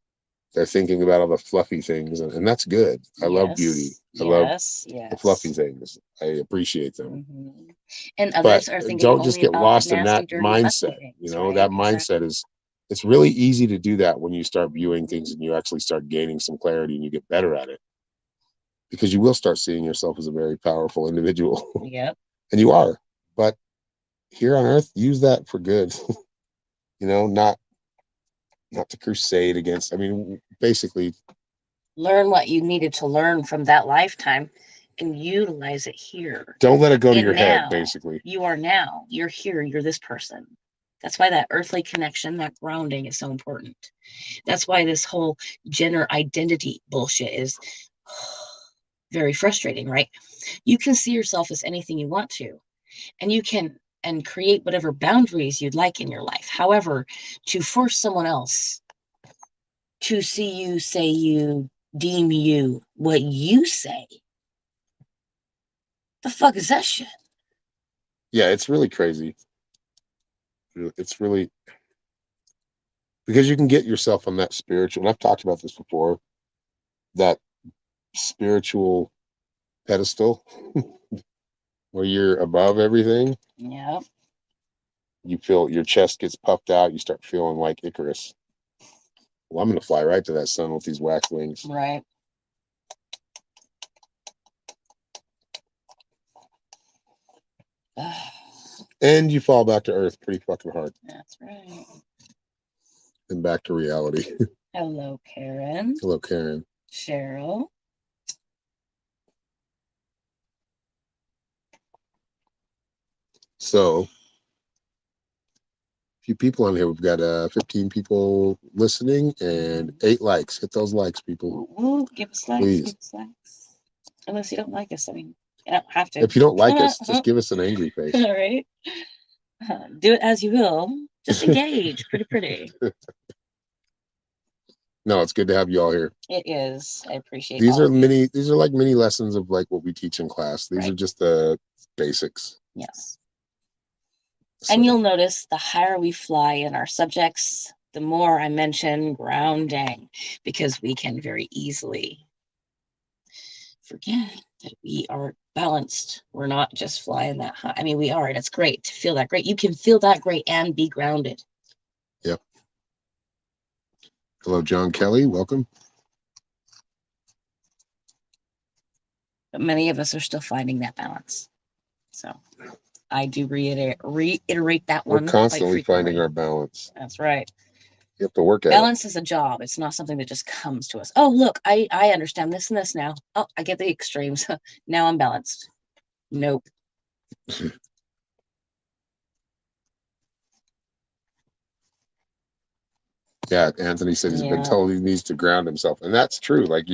[SPEAKER 2] they're thinking about all the fluffy things, and that's good. I love beauty. I love the fluffy things. I appreciate them.
[SPEAKER 1] And others are thinking
[SPEAKER 2] don't just
[SPEAKER 1] only
[SPEAKER 2] get
[SPEAKER 1] about
[SPEAKER 2] lost
[SPEAKER 1] the
[SPEAKER 2] in
[SPEAKER 1] nasty,
[SPEAKER 2] that
[SPEAKER 1] dirty,
[SPEAKER 2] mindset.
[SPEAKER 1] things,
[SPEAKER 2] That mindset is, it's really easy to do that when you start viewing things and you actually start gaining some clarity and you get better at it, because you will start seeing yourself as a very powerful individual.
[SPEAKER 1] Yep.
[SPEAKER 2] And you are. But here on earth, use that for good. Not to crusade against. I mean, basically,
[SPEAKER 1] learn what you needed to learn from that lifetime and utilize it here.
[SPEAKER 2] Don't let it go to
[SPEAKER 1] and
[SPEAKER 2] your
[SPEAKER 1] now,
[SPEAKER 2] head, basically.
[SPEAKER 1] You are now. You're here. You're this person. That's why that earthly connection, that grounding is so important. That's why this whole gender identity bullshit is very frustrating, right? You can see yourself as anything you want to, and you can and create whatever boundaries you'd like in your life. However, to force someone else to see you, say you, deem you what you say, the fuck is that shit?
[SPEAKER 2] Yeah, it's really crazy. It's really, because you can get yourself on that spiritual, and I've talked about this before, that spiritual pedestal where you're above everything.
[SPEAKER 1] Yeah.
[SPEAKER 2] You feel your chest gets puffed out. You start feeling like Icarus. Well, I'm going to fly right to that sun with these wax wings.
[SPEAKER 1] Right.
[SPEAKER 2] And you fall back to earth pretty fucking hard.
[SPEAKER 1] That's right.
[SPEAKER 2] And back to reality.
[SPEAKER 1] Hello, Karen.
[SPEAKER 2] Hello, Karen.
[SPEAKER 1] Cheryl.
[SPEAKER 2] So, few people on here. We've got 15 people listening and 8 likes. Hit those likes, people.
[SPEAKER 1] Ooh, give us likes.
[SPEAKER 2] Please.
[SPEAKER 1] Give us likes. Unless you don't like us. I mean, you don't have to.
[SPEAKER 2] If you don't like us, just give us an angry face.
[SPEAKER 1] All right. Do it as you will. Just engage. Pretty.
[SPEAKER 2] No, it's good to have you all here.
[SPEAKER 1] It is. I appreciate
[SPEAKER 2] These
[SPEAKER 1] all
[SPEAKER 2] are
[SPEAKER 1] of you.
[SPEAKER 2] mini. These are like mini lessons of like what we teach in class. These are just the basics.
[SPEAKER 1] Yes.
[SPEAKER 2] So,
[SPEAKER 1] And you'll notice the higher we fly in our subjects, the more I mention grounding, because we can very easily forget that we are balanced. We're not just flying that high. I mean, we are, and it's great to feel that great. You can feel that great and be grounded.
[SPEAKER 2] yep. Hello, John Kelly. Welcome.
[SPEAKER 1] But many of us are still finding that balance. So I do reiterate that one.
[SPEAKER 2] We're constantly finding our balance.
[SPEAKER 1] That's right.
[SPEAKER 2] You have to work at
[SPEAKER 1] balance is a job. It's not something that just comes to us. Oh, look, I understand this and this now. Oh, I get the extremes. Now I'm balanced. Nope.
[SPEAKER 2] Yeah, Anthony said he's been told he needs to ground himself, and that's true. Like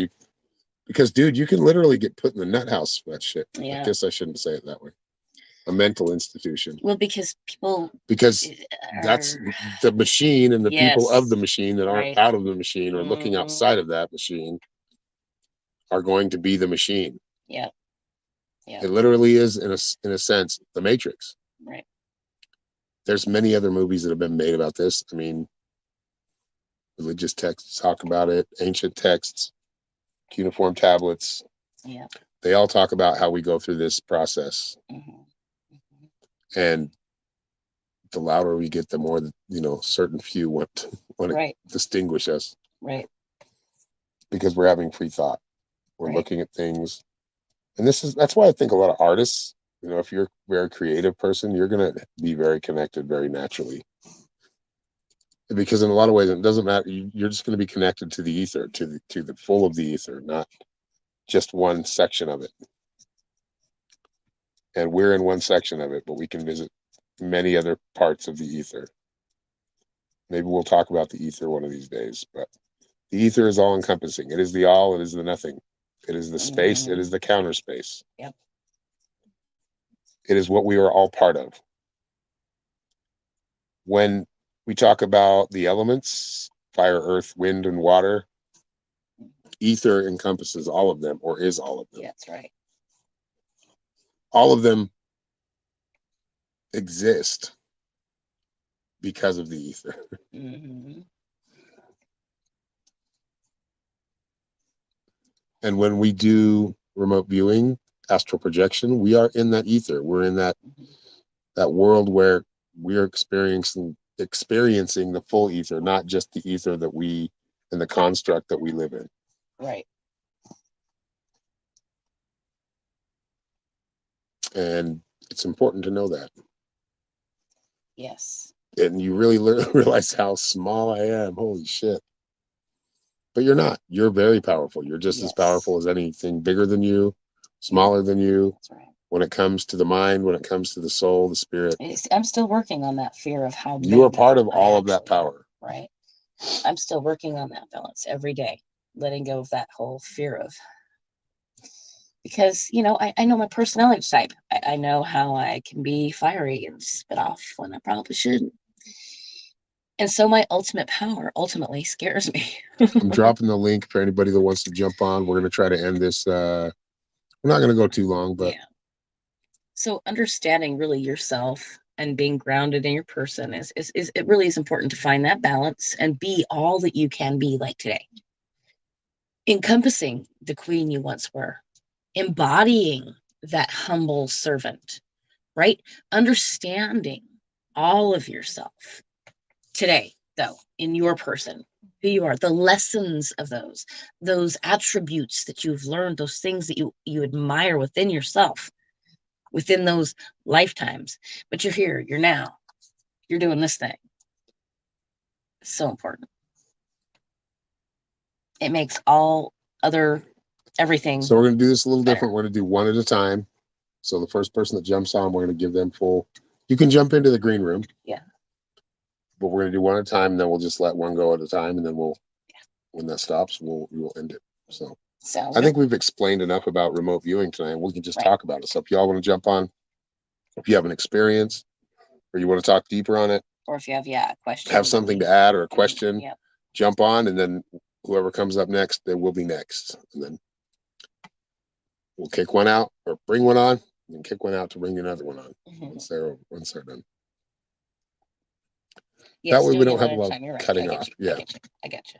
[SPEAKER 2] because dude, you can literally get put in the nut house for that shit.
[SPEAKER 1] Yeah.
[SPEAKER 2] I guess I shouldn't say it that way. A mental institution.
[SPEAKER 1] Well, because
[SPEAKER 2] that's the machine, and the people of the machine that aren't out of the machine or looking outside of that machine are going to be the machine.
[SPEAKER 1] Yeah.
[SPEAKER 2] It literally is, in a sense, the Matrix.
[SPEAKER 1] Right.
[SPEAKER 2] There's many other movies that have been made about this. I mean, religious texts talk about it, ancient texts, cuneiform tablets.
[SPEAKER 1] Yeah.
[SPEAKER 2] They all talk about how we go through this process. And the louder we get, the more, certain few want to distinguish us.
[SPEAKER 1] Right.
[SPEAKER 2] Because we're having free thought. We're looking at things. And that's why I think a lot of artists, if you're a very creative person, you're going to be very connected very naturally. Because in a lot of ways, it doesn't matter. You're just going to be connected to the ether, to the full of the ether, not just one section of it. And we're in one section of it, but we can visit many other parts of the ether. Maybe we'll talk about the ether one of these days, but the ether is all encompassing. It is the all, it is the nothing. It is the space, it is the counter space.
[SPEAKER 1] Yep.
[SPEAKER 2] It is what we are all part of. When we talk about the elements, fire, earth, wind, and water, ether encompasses all of them, or is all of them.
[SPEAKER 1] Yeah, that's right.
[SPEAKER 2] All of them exist because of the ether. And when we do remote viewing, astral projection, we are in that ether. We're in that world where we are experiencing the full ether, not just the ether that we and the construct that we live in.
[SPEAKER 1] Right.
[SPEAKER 2] And it's important to know that.
[SPEAKER 1] Yes.
[SPEAKER 2] And you really realize how small I am. Holy shit. But you're not. You're very powerful. You're just as powerful as anything bigger than you, smaller than you.
[SPEAKER 1] That's right.
[SPEAKER 2] When it comes to the mind, when it comes to the soul, the spirit.
[SPEAKER 1] I'm still working on that fear of how
[SPEAKER 2] you are part of all of that power.
[SPEAKER 1] Right. I'm still working on that balance every day, letting go of that whole fear of, because, I know my personality type. I know how I can be fiery and spit off when I probably shouldn't. And so my ultimate power ultimately scares me.
[SPEAKER 2] I'm dropping the link for anybody that wants to jump on. We're going to try to end this. We're not going to go too long, but.
[SPEAKER 1] Yeah. So understanding really yourself and being grounded in your person is it really is important to find that balance and be all that you can be like today. Encompassing the queen you once were, embodying that humble servant, right? Understanding all of yourself today, though, in your person, who you are, the lessons of those attributes that you've learned, those things that you admire within yourself, within those lifetimes. But you're here, you're now, you're doing this thing. It's so important. It makes all other everything.
[SPEAKER 2] So we're going to do this a little different. We're going to do one at a time. So the first person that jumps on, we're going to give them full. You can jump into the green room.
[SPEAKER 1] Yeah.
[SPEAKER 2] But we're going to do one at a time, and then we'll just let one go at a time, and then when that stops, we'll end it. So I think we've explained enough about remote viewing tonight. We can just talk about it. So if y'all want to jump on, if you have an experience, or you want to talk deeper on it,
[SPEAKER 1] or if you have a question,
[SPEAKER 2] have something to add or a question, jump on, and then whoever comes up next, they will be next. And then we'll kick one out or bring one on and kick one out to bring another one on once they're done.
[SPEAKER 1] Yes,
[SPEAKER 2] that way we don't have a
[SPEAKER 1] one
[SPEAKER 2] lot
[SPEAKER 1] time. You're
[SPEAKER 2] of
[SPEAKER 1] right.
[SPEAKER 2] cutting off. Yeah.
[SPEAKER 1] I get you.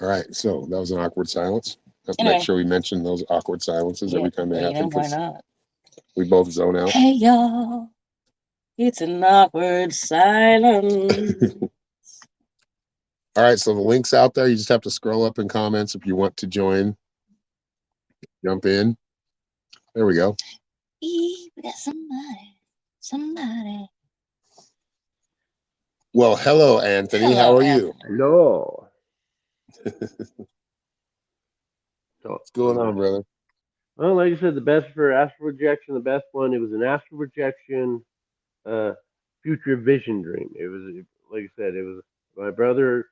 [SPEAKER 2] All right. So that was an awkward silence. Have to
[SPEAKER 1] Anyway.
[SPEAKER 2] make sure we mention those awkward silences every time they happen.
[SPEAKER 1] Why not?
[SPEAKER 2] We both zone out.
[SPEAKER 1] Hey y'all, it's an awkward silence.
[SPEAKER 2] All right, so the link's out there. You just have to scroll up in comments if you want to join. Jump in. There we go.
[SPEAKER 1] We got somebody.
[SPEAKER 2] Well, hello, Anthony. How are you?
[SPEAKER 3] No.
[SPEAKER 2] What's going on, brother?
[SPEAKER 3] Well, like I said, the best for astral projection, the best one. It was an astral projection, future vision dream. It was, like I said, it was my brother.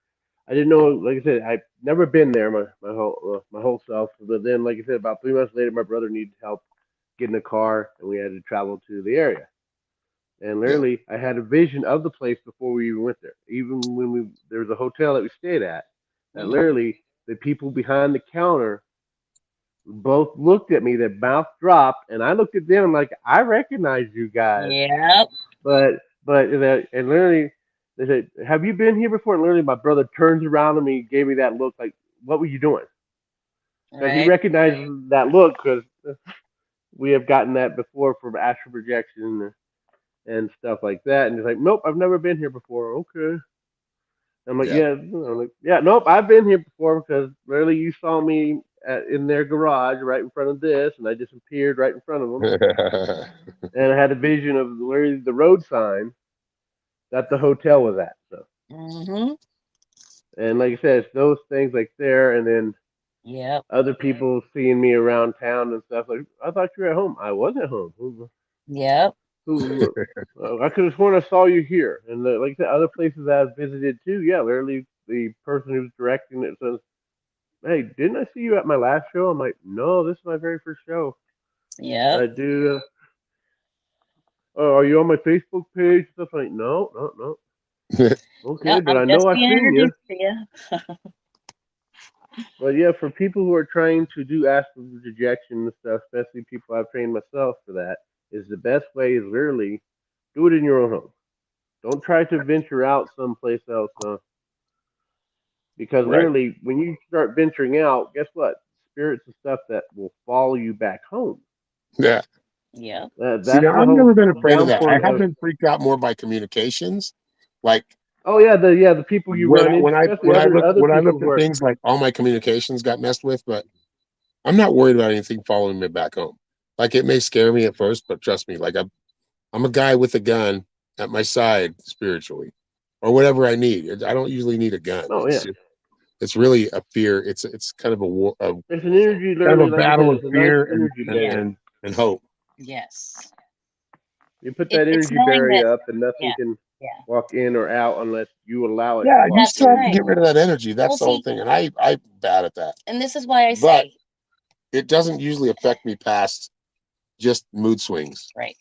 [SPEAKER 3] I didn't know. Like I said, I've never been there my whole self. But then, like I said, about 3 months later, my brother needed help getting a car, and we had to travel to the area. And literally, I had a vision of the place before we even went there. Even when there was a hotel that we stayed at, that literally the people behind the counter both looked at me, their mouth dropped, and I looked at them like, I recognize you guys.
[SPEAKER 1] Yep.
[SPEAKER 3] And literally, they said, have you been here before? And literally, my brother turns around to me, gave me that look like, what were you doing? Because he recognized that look because we have gotten that before from astral projection and stuff like that. And he's like, nope, I've never been here before. Okay. I'm like, nope, I've been here before because literally you saw me in their garage right in front of this, and I just appeared right in front of them. And I had a vision of literally the road sign that the hotel was at. So. And like I said, it's those things like there, and then other people seeing me around town and stuff. Like, I thought you were at home. I wasn't home. I could have sworn I saw you here. And like I said, other places I've visited too. Yeah, literally the person who's directing it says, "Hey, didn't I see you at my last show?" I'm like, "No, this is my very first show."
[SPEAKER 1] Yeah.
[SPEAKER 3] I do. Are you on my Facebook page? Stuff like, no. Okay, but I know I've seen you. But yeah, for people who are trying to do astral projection and stuff, especially people I've trained myself for that, is the best way is literally do it in your own home. Don't try to venture out someplace else, because literally, when you start venturing out, guess what? Spirits and stuff that will follow you back home.
[SPEAKER 2] Yeah.
[SPEAKER 1] Yeah.
[SPEAKER 2] See, now, I've never been afraid of that. I have been freaked out more by communications, like.
[SPEAKER 3] Oh yeah, the people you run into.
[SPEAKER 2] When I looked at things like all my communications got messed with, but I'm not worried about anything following me back home. Like, it may scare me at first, but trust me, like I'm a guy with a gun at my side spiritually, or whatever I need. I don't usually need a gun.
[SPEAKER 3] Oh yeah.
[SPEAKER 2] It's really a fear. It's kind of a war.
[SPEAKER 3] It's an energy,
[SPEAKER 2] kind of a
[SPEAKER 3] like
[SPEAKER 2] battle of fear
[SPEAKER 3] nice
[SPEAKER 2] and hope.
[SPEAKER 1] Yes.
[SPEAKER 3] You put that energy barrier up, and nothing can walk in or out unless you allow it.
[SPEAKER 2] Yeah, you still have to get rid of that energy. That's the whole thing, and I'm bad at that.
[SPEAKER 1] And this is why I say
[SPEAKER 2] it doesn't usually affect me past just mood swings.
[SPEAKER 1] Right.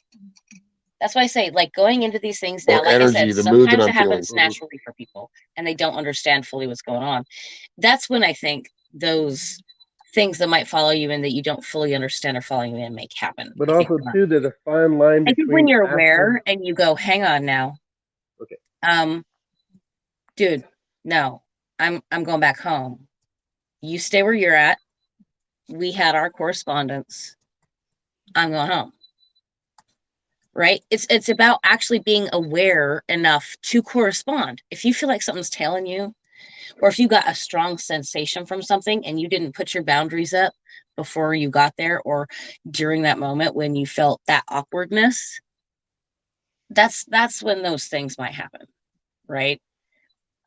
[SPEAKER 1] That's why I say, like, going into these things now,
[SPEAKER 2] or
[SPEAKER 1] like
[SPEAKER 2] energy,
[SPEAKER 1] I said, sometimes it happens naturally for people, and they don't understand fully what's going on. That's when I think those things that might follow you and that you don't fully understand are following you in make happen.
[SPEAKER 3] But also, too, there's a fine line between.
[SPEAKER 1] I think when you're aware and you go, hang on now.
[SPEAKER 3] Okay.
[SPEAKER 1] Dude, no, I'm going back home. You stay where you're at. We had our correspondence. I'm going home. Right? It's about actually being aware enough to correspond. If you feel like something's tailing you, or if you got a strong sensation from something and you didn't put your boundaries up before you got there, or during that moment when you felt that awkwardness, that's when those things might happen, right?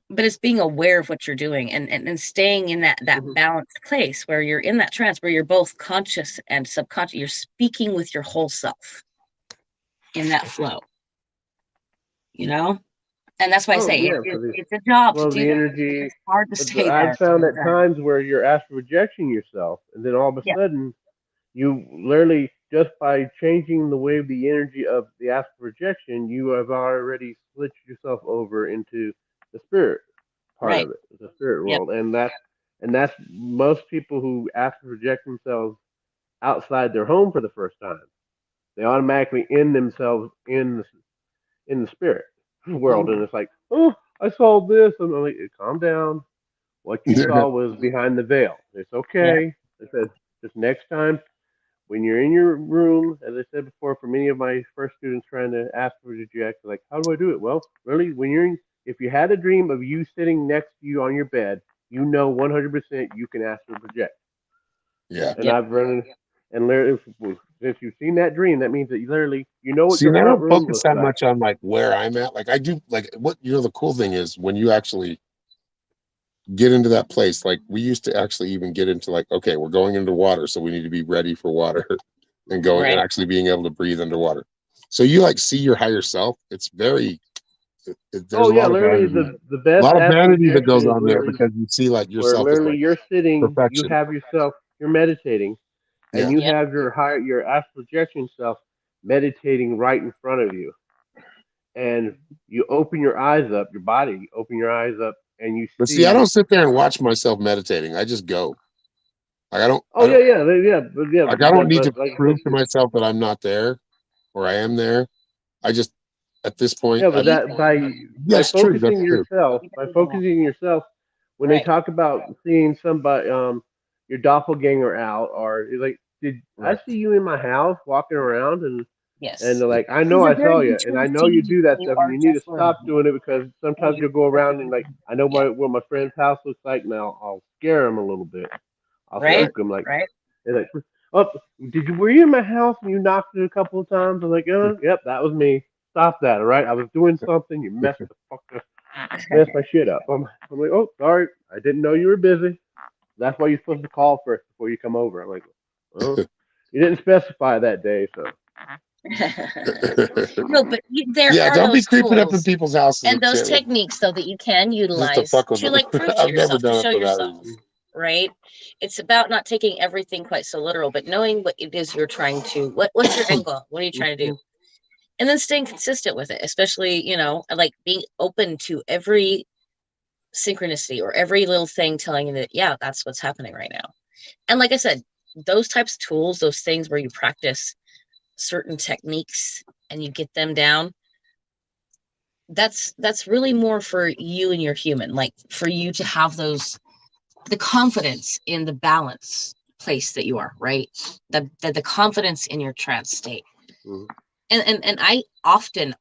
[SPEAKER 1] But it's being aware of what you're doing and staying in that balanced place where you're in that trance, where you're both conscious and subconscious. You're speaking with your whole self in that flow, and that's why I say it's a job to do.
[SPEAKER 3] Energy,
[SPEAKER 1] it's hard to stay there.
[SPEAKER 3] I've found at times where you're astral projecting yourself, and then all of a sudden you literally just by changing the way the energy of the astral projection, you have already switched yourself over into the spirit part
[SPEAKER 1] Right.
[SPEAKER 3] of it, the spirit
[SPEAKER 1] Yep.
[SPEAKER 3] world, and that's most people who astral project themselves outside their home for the first time. They automatically end themselves in the spirit world, and
[SPEAKER 1] Mhm.
[SPEAKER 3] it's like, oh, I saw this, and I'm like, calm down. What you saw was behind the veil. It's
[SPEAKER 1] Yep.
[SPEAKER 3] okay. I said, just next time when you're in your room, as I said before, for many of my first students trying to ask for project, like, how do I do it? Well, really, if you had a dream of you sitting next to you on your bed, you know 100% you can ask for project.
[SPEAKER 2] Yeah.
[SPEAKER 3] And
[SPEAKER 1] Yep.
[SPEAKER 3] I've run, and literally, since you've seen that dream, that means that you literally, you know what
[SPEAKER 2] See,
[SPEAKER 3] your
[SPEAKER 2] and I
[SPEAKER 3] front
[SPEAKER 2] don't
[SPEAKER 3] room
[SPEAKER 2] focus
[SPEAKER 3] looks
[SPEAKER 2] that
[SPEAKER 3] like.
[SPEAKER 2] much on like where I'm at. Like I do, like what the cool thing is when you actually get into that place. Like we used to actually even get into like, okay, we're going into water, so we need to be ready for water and going and
[SPEAKER 1] Right.
[SPEAKER 2] actually being able to breathe underwater. So you like see your higher self. It's very there's
[SPEAKER 3] Oh
[SPEAKER 2] a
[SPEAKER 3] yeah,
[SPEAKER 2] lot of
[SPEAKER 3] literally
[SPEAKER 2] vanity,
[SPEAKER 3] the
[SPEAKER 2] a
[SPEAKER 3] best
[SPEAKER 2] lot of
[SPEAKER 3] astral
[SPEAKER 2] vanity that
[SPEAKER 3] projection
[SPEAKER 2] goes
[SPEAKER 3] is
[SPEAKER 2] on there
[SPEAKER 3] literally
[SPEAKER 2] because you see like
[SPEAKER 3] where
[SPEAKER 2] yourself as
[SPEAKER 3] literally
[SPEAKER 2] like
[SPEAKER 3] you're sitting, you
[SPEAKER 2] perfection.
[SPEAKER 3] have yourself, you're meditating, and
[SPEAKER 2] Yeah.
[SPEAKER 3] you
[SPEAKER 1] Yep.
[SPEAKER 3] have your astral projection self meditating right in front of you, and you open your eyes up, your body, you open your eyes up, and you
[SPEAKER 2] But see, I
[SPEAKER 3] see.
[SPEAKER 2] don't sit there and watch myself meditating. I just go. Like
[SPEAKER 3] Oh yeah, yeah,
[SPEAKER 2] like I don't need to
[SPEAKER 3] but like I said,
[SPEAKER 2] prove to myself that I'm not there or I am there. I just at this point,
[SPEAKER 3] yeah,
[SPEAKER 1] But
[SPEAKER 3] but
[SPEAKER 1] you
[SPEAKER 3] that by
[SPEAKER 2] yes, true,
[SPEAKER 3] focusing
[SPEAKER 2] that's true.
[SPEAKER 3] yourself,
[SPEAKER 1] you
[SPEAKER 3] by
[SPEAKER 1] gotta know.
[SPEAKER 3] focusing yourself, when they
[SPEAKER 1] Right.
[SPEAKER 3] talk about seeing somebody, your doppelganger out, or you're like, did I
[SPEAKER 2] Right.
[SPEAKER 3] see you in my house walking around? And
[SPEAKER 1] Yes.
[SPEAKER 3] they're like, I know
[SPEAKER 1] These are
[SPEAKER 3] I
[SPEAKER 1] very
[SPEAKER 3] saw you, and I know you
[SPEAKER 1] intuitive
[SPEAKER 3] do that
[SPEAKER 1] when you
[SPEAKER 3] stuff, and
[SPEAKER 1] are
[SPEAKER 3] you need to
[SPEAKER 1] just
[SPEAKER 3] stop
[SPEAKER 1] learning.
[SPEAKER 3] doing it because
[SPEAKER 1] When
[SPEAKER 3] sometimes
[SPEAKER 1] you're
[SPEAKER 3] you'll go around and like, I know
[SPEAKER 1] yeah.
[SPEAKER 3] what my friend's house looks like. Now I'll scare them a little bit. I'll
[SPEAKER 1] Right.
[SPEAKER 3] spook them like,
[SPEAKER 1] Right.
[SPEAKER 3] they're like, oh, were you in my house and you knocked it a couple of times? I'm like, yep, that was me. Stop that, all right? I was doing something. You messed my shit up. I'm like, oh, sorry, I didn't know you were busy. That's why you're supposed to call first before you come over. I'm like, well, you didn't specify that day, so.
[SPEAKER 1] No, but there
[SPEAKER 2] Yeah,
[SPEAKER 1] are
[SPEAKER 2] don't be
[SPEAKER 1] those
[SPEAKER 2] creeping up in
[SPEAKER 1] tools
[SPEAKER 2] people's houses
[SPEAKER 1] and
[SPEAKER 2] and
[SPEAKER 1] those
[SPEAKER 2] shit with
[SPEAKER 1] techniques though that you can
[SPEAKER 2] just to
[SPEAKER 1] utilize
[SPEAKER 2] fuck with
[SPEAKER 1] to
[SPEAKER 2] them.
[SPEAKER 1] like prove to
[SPEAKER 2] I've never
[SPEAKER 1] yourself, to
[SPEAKER 2] done it
[SPEAKER 1] show
[SPEAKER 2] for that
[SPEAKER 1] yourself,
[SPEAKER 2] reason.
[SPEAKER 1] right? It's about not taking everything quite so literal, but knowing what it is you're trying to what's your end goal? What are you trying to do? And then staying consistent with it, especially, like being open to every synchronicity or every little thing telling you that, yeah, that's what's happening right now. And like I said, those types of tools, those things where you practice certain techniques and you get them down, that's really more for you and your human, like for you to have the confidence in the balance place that you are, right? The confidence in your trance state.
[SPEAKER 3] Mhm.
[SPEAKER 1] And I often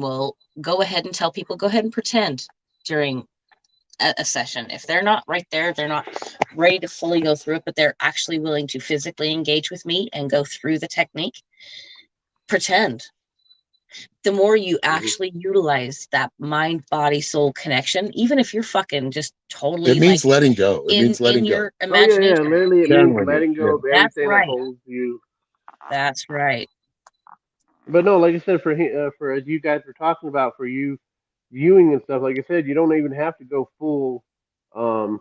[SPEAKER 1] will go ahead and tell people, go ahead and pretend during a session. If they're not right there, they're not ready to fully go through it, but they're actually willing to physically engage with me and go through the technique, pretend. The more you
[SPEAKER 3] Mhm.
[SPEAKER 1] actually utilize that mind body soul connection, even if you're fucking just
[SPEAKER 2] It
[SPEAKER 1] totally like
[SPEAKER 2] means letting go. It means
[SPEAKER 1] in
[SPEAKER 2] letting go.
[SPEAKER 1] your
[SPEAKER 3] Oh yeah, yeah.
[SPEAKER 1] imagination,
[SPEAKER 3] Literally, it means
[SPEAKER 2] Channeling it.
[SPEAKER 3] letting
[SPEAKER 2] Yeah.
[SPEAKER 3] go of
[SPEAKER 1] that's
[SPEAKER 3] everything that
[SPEAKER 1] right.
[SPEAKER 3] holds you.
[SPEAKER 1] That's right.
[SPEAKER 3] But no, like I said, for as you guys were talking about, for you viewing and stuff, like I said, you don't even have to go um,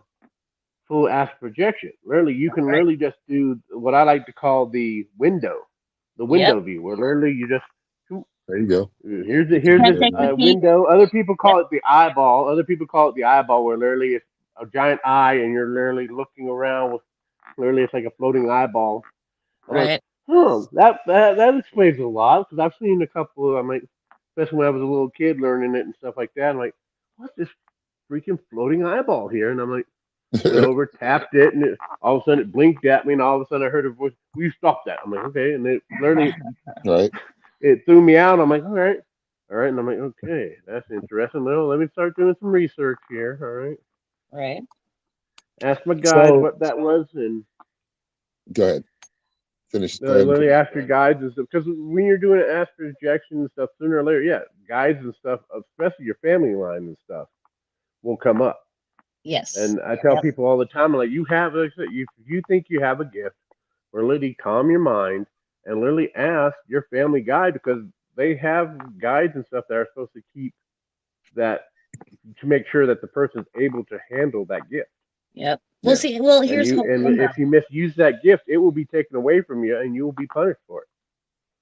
[SPEAKER 3] full astral projection. Literally, you
[SPEAKER 1] That's
[SPEAKER 3] can
[SPEAKER 1] right.
[SPEAKER 3] literally just do what I like to call the
[SPEAKER 1] Yep.
[SPEAKER 3] window view, where literally you just
[SPEAKER 2] There you go.
[SPEAKER 3] here's
[SPEAKER 1] Can't
[SPEAKER 3] this
[SPEAKER 1] take the heat.
[SPEAKER 3] window. Other people
[SPEAKER 1] Yep.
[SPEAKER 3] call it the eyeball. Other people call it the eyeball, where literally it's a giant eye, and you're literally looking around with literally it's like a floating eyeball. I'm like,
[SPEAKER 1] Right.
[SPEAKER 3] that explains a lot because I've seen a couple. I'm like, especially when I was a little kid learning it and stuff like that. I'm like, what's this freaking floating eyeball here? And I'm like, went over, tapped it, and all of a sudden it blinked at me, and all of a sudden I heard a voice, "Will you stop that?" I'm like, okay, and it literally
[SPEAKER 2] Right.
[SPEAKER 3] it threw me out. I'm like, all right, and I'm like, okay, that's interesting. Well, let me start doing some research here. All right,
[SPEAKER 1] Right.
[SPEAKER 3] asked my guides
[SPEAKER 2] So
[SPEAKER 3] what that was, and
[SPEAKER 2] go ahead. Finish. Go ahead and
[SPEAKER 3] literally
[SPEAKER 2] finish.
[SPEAKER 3] asked your guides and stuff. Because when you're doing astral projection and stuff, sooner or later, yeah, guides and stuff, especially your family line and stuff, will come up.
[SPEAKER 1] Yes.
[SPEAKER 3] And I tell
[SPEAKER 1] Yep.
[SPEAKER 3] people all the time, like, like I said, if you think you have a gift, or literally calm your mind and literally ask your family guide because they have guides and stuff that are supposed to keep that to make sure that the person's able to handle that gift.
[SPEAKER 4] Yep. Well,
[SPEAKER 2] Yeah.
[SPEAKER 4] see, well,
[SPEAKER 3] And
[SPEAKER 4] here's
[SPEAKER 3] you
[SPEAKER 4] how.
[SPEAKER 3] and if you misuse that gift, it will be taken away from you, and you will be punished for it.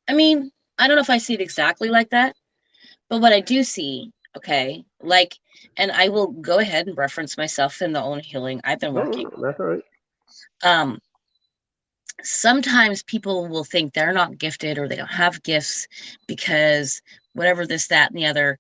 [SPEAKER 4] I mean, I don't know if I see it exactly like that, but what I do see, okay, like, and I will go ahead and reference myself in the own healing I've been working.
[SPEAKER 3] No, that's all right.
[SPEAKER 4] Sometimes people will think they're not gifted or they don't have gifts because whatever this, that, and the other,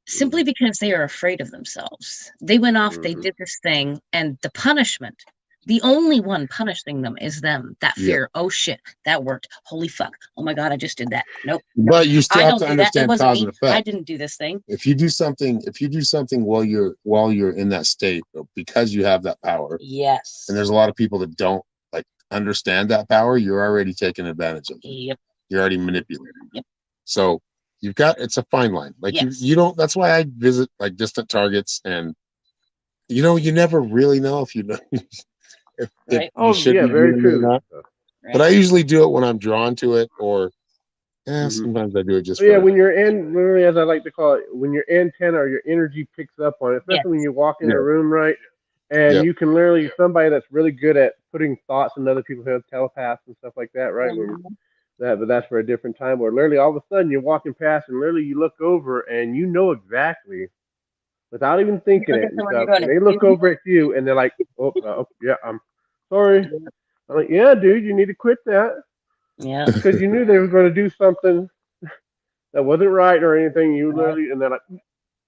[SPEAKER 4] simply because they are afraid of themselves. They went off, they did this thing, and the punishment, the only one punishing them is them. That fear. Oh shit, that worked. Holy fuck. Oh my god, I just did that. Nope.
[SPEAKER 2] But you still
[SPEAKER 4] I
[SPEAKER 2] have
[SPEAKER 4] don't
[SPEAKER 2] to
[SPEAKER 4] do that. It
[SPEAKER 2] understand
[SPEAKER 4] wasn't
[SPEAKER 2] cause
[SPEAKER 4] me.
[SPEAKER 2] and effect.
[SPEAKER 4] I didn't do this thing.
[SPEAKER 2] If you do something while you're in that state, because you have that power,
[SPEAKER 4] Yes.
[SPEAKER 2] and there's a lot of people that don't like understand that power, you're already taking advantage of it.
[SPEAKER 4] Yep.
[SPEAKER 2] You're already manipulating.
[SPEAKER 4] Yep.
[SPEAKER 2] So it's a fine line. Like
[SPEAKER 4] Yes.
[SPEAKER 2] you don't. That's why I visit like distant targets, and you never really know if you know if
[SPEAKER 4] Right.
[SPEAKER 2] you should
[SPEAKER 3] yeah,
[SPEAKER 2] be
[SPEAKER 3] very
[SPEAKER 2] doing it or
[SPEAKER 3] true.
[SPEAKER 2] not.
[SPEAKER 4] Right.
[SPEAKER 2] But I usually do it when I'm drawn to it, or sometimes I do it just
[SPEAKER 3] But yeah,
[SPEAKER 2] for.
[SPEAKER 3] when you're in, literally, as I like to call it, when your antenna or your energy picks up on it, especially when you walk in a room, right? And you can literally, somebody that's really good at putting thoughts in other people's heads, telepaths and stuff like that, right? But that's for a different time. Where literally all of a sudden you're walking past and literally you look over and you know exactly, without even thinking it and stuff. And they look over at you and they're like, oh yeah, I'm sorry. I'm like, yeah, dude, you need to quit that.
[SPEAKER 4] Yeah.
[SPEAKER 3] Because you knew they were going to do something that wasn't right or anything. You literally, and they're like,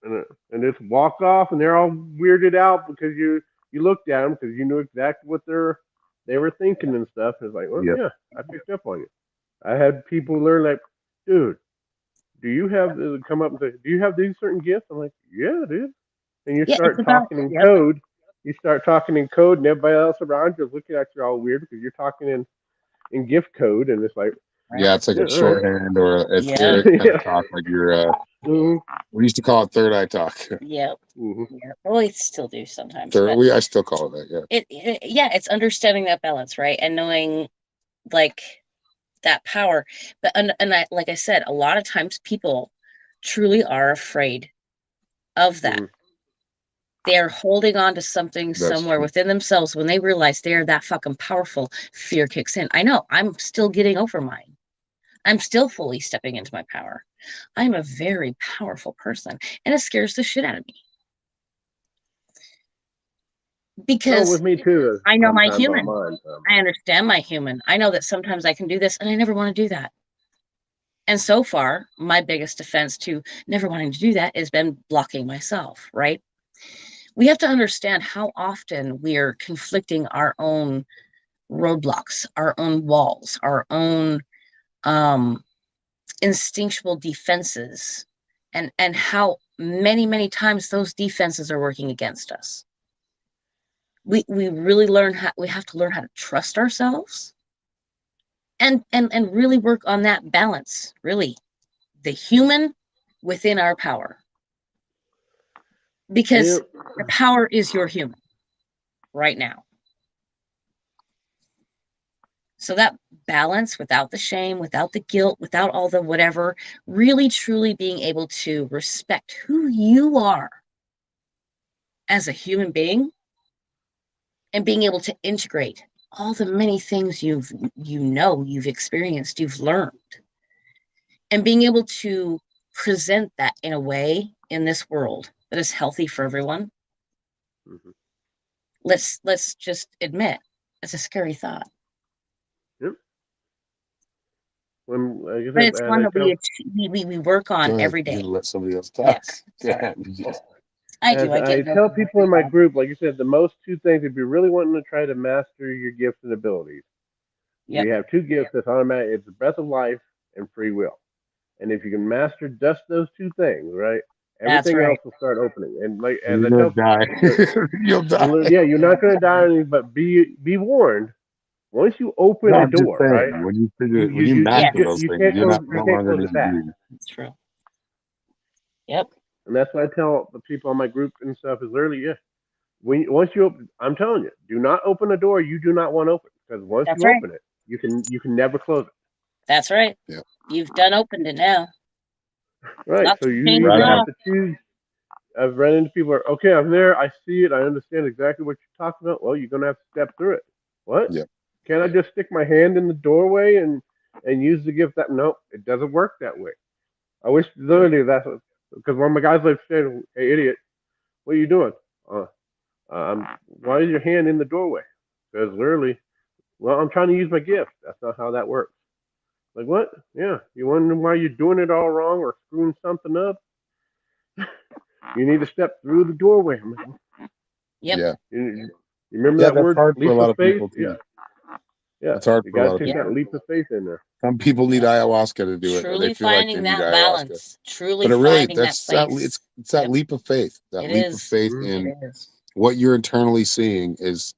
[SPEAKER 3] and just walk off, and they're all weirded out because you looked at them because you knew exactly what they were thinking and stuff. It's like, well, yeah, I picked up on you. I had people learn like, dude, do you have come up and say, do you have these certain gifts? I'm like, yeah, dude. And you start talking in code. You start talking in code, and everybody else around you is looking at you all weird because you're talking in gift code, and it's like,
[SPEAKER 2] Yeah, it's like a shorthand or a etheric kind of talk, like you're we used to call it third eye talk.
[SPEAKER 4] Yep. Yeah. Well, we still do sometimes. But
[SPEAKER 2] I still call it that. Yeah.
[SPEAKER 4] It's understanding that balance, right, and knowing like that power. But and I, like I said, a lot of times people truly are afraid of that. They're holding on to something somewhere within themselves. When they realize they're that fucking powerful, fear kicks in. I know. I'm still getting over mine. I'm still fully stepping into my power. I'm a very powerful person, and it scares the shit out of me. Because
[SPEAKER 3] with me too,
[SPEAKER 4] I know my human. I understand my human. I know that sometimes I can do this, and I never want to do that. And so far, my biggest defense to never wanting to do that has been blocking myself, right? We have to understand how often we're conflicting our own roadblocks, our own walls, our own instinctual defenses, and how many times those defenses are working against us. We really we have to learn how to trust ourselves and really work on that balance, really, the human within our power. Because the power is your human right now. So that balance, without the shame, without the guilt, without all the whatever, really truly being able to respect who you are as a human being and being able to integrate all the many things you've experienced, you've learned, and being able to present that in a way in this world that is healthy for everyone. Let's just admit it's a scary thought.
[SPEAKER 3] Yep.
[SPEAKER 4] But it's one that we work on every day.
[SPEAKER 2] Let somebody else talk.
[SPEAKER 4] Yes.
[SPEAKER 3] I tell people in my group, like you said, the most two things, if you're really wanting to try to master your gifts and abilities, we have two gifts that's automatic. It's the breath of life and free will. And if you can master just those two things, right, everything else will start opening. And like as I tell people,
[SPEAKER 2] you'll die.
[SPEAKER 3] Yeah, you're not going to die, but be warned. Once you open a door, right?
[SPEAKER 2] When you master those things, you're not no longer going to be.
[SPEAKER 4] That's true. Yep.
[SPEAKER 3] And that's what I tell the people on my group and stuff is literally, once you open, I'm telling you, do not open a door you do not want to open, because once you open it, you can never close it.
[SPEAKER 4] That's right.
[SPEAKER 2] Yeah.
[SPEAKER 4] You've done opened it now.
[SPEAKER 3] Right. So you either have to choose. I've run into people. Okay, I'm there. I see it. I understand exactly what you're talking about. Well, you're gonna have to step through it. What?
[SPEAKER 2] Yeah.
[SPEAKER 3] Can't I just stick my hand in the doorway and use the gift? That no, it doesn't work that way. I wish literally that's because one of my guys like saying, "Hey, idiot, what are you doing? Uh, why is your hand in the doorway?" Because literally, well, I'm trying to use my gift. That's not how that works. Like what? Yeah, you wondering why you're doing it all wrong or screwing something up? You need to step through the doorway. I'm like,
[SPEAKER 4] Yep.
[SPEAKER 2] Yeah.
[SPEAKER 3] you remember
[SPEAKER 2] Yeah,
[SPEAKER 3] that
[SPEAKER 2] that's
[SPEAKER 3] word,
[SPEAKER 2] hard for a
[SPEAKER 3] leap
[SPEAKER 2] lot
[SPEAKER 3] of
[SPEAKER 2] of
[SPEAKER 3] faith?
[SPEAKER 2] people
[SPEAKER 3] Yeah,
[SPEAKER 2] too.
[SPEAKER 3] yeah.
[SPEAKER 2] It's hard
[SPEAKER 3] You
[SPEAKER 2] for a
[SPEAKER 3] got
[SPEAKER 2] lot
[SPEAKER 3] to
[SPEAKER 2] of
[SPEAKER 3] take
[SPEAKER 4] Yep.
[SPEAKER 3] that
[SPEAKER 2] people.
[SPEAKER 3] leap of faith in there.
[SPEAKER 2] Some people need
[SPEAKER 4] Yep.
[SPEAKER 2] ayahuasca to do it, or they
[SPEAKER 4] Truly
[SPEAKER 2] feel like they
[SPEAKER 4] finding
[SPEAKER 2] need
[SPEAKER 4] that
[SPEAKER 2] ayahuasca.
[SPEAKER 4] balance. Truly
[SPEAKER 2] But it really,
[SPEAKER 4] finding that
[SPEAKER 2] that's that.
[SPEAKER 4] place.
[SPEAKER 2] It's that
[SPEAKER 4] Yep.
[SPEAKER 2] leap of faith. That
[SPEAKER 4] It
[SPEAKER 2] leap of
[SPEAKER 4] is.
[SPEAKER 2] faith
[SPEAKER 3] Mhm.
[SPEAKER 2] in
[SPEAKER 4] It is.
[SPEAKER 2] what you're internally seeing is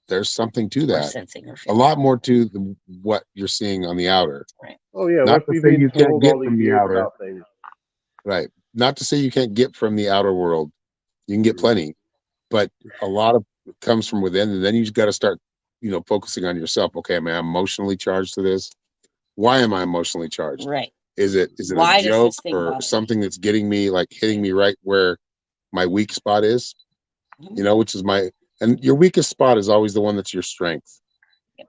[SPEAKER 2] there's something to
[SPEAKER 4] Or
[SPEAKER 2] that.
[SPEAKER 4] sensing or
[SPEAKER 2] A
[SPEAKER 4] feeling.
[SPEAKER 2] lot more to what you're seeing on the outer.
[SPEAKER 4] Right.
[SPEAKER 3] Oh yeah,
[SPEAKER 2] Not
[SPEAKER 3] what
[SPEAKER 2] to
[SPEAKER 3] we've
[SPEAKER 2] say
[SPEAKER 3] been
[SPEAKER 2] you can't
[SPEAKER 3] told all
[SPEAKER 2] get
[SPEAKER 3] these
[SPEAKER 2] from the
[SPEAKER 3] years
[SPEAKER 2] outer,
[SPEAKER 3] about things.
[SPEAKER 2] right? Not to say you can't get from the outer world. You can get
[SPEAKER 3] Mhm.
[SPEAKER 2] plenty, but a lot of it comes from within, and then you just got to start, focusing on yourself. Okay, am I emotionally charged to this? Why am I emotionally charged?
[SPEAKER 4] Right.
[SPEAKER 2] Is it a
[SPEAKER 4] Why does
[SPEAKER 2] joke
[SPEAKER 4] this thing
[SPEAKER 2] or
[SPEAKER 4] bother me?
[SPEAKER 2] something that's getting me, like hitting me right where my weak spot is?
[SPEAKER 4] Mhm.
[SPEAKER 2] Which is and your weakest spot is always the one that's your strength.
[SPEAKER 4] Yep.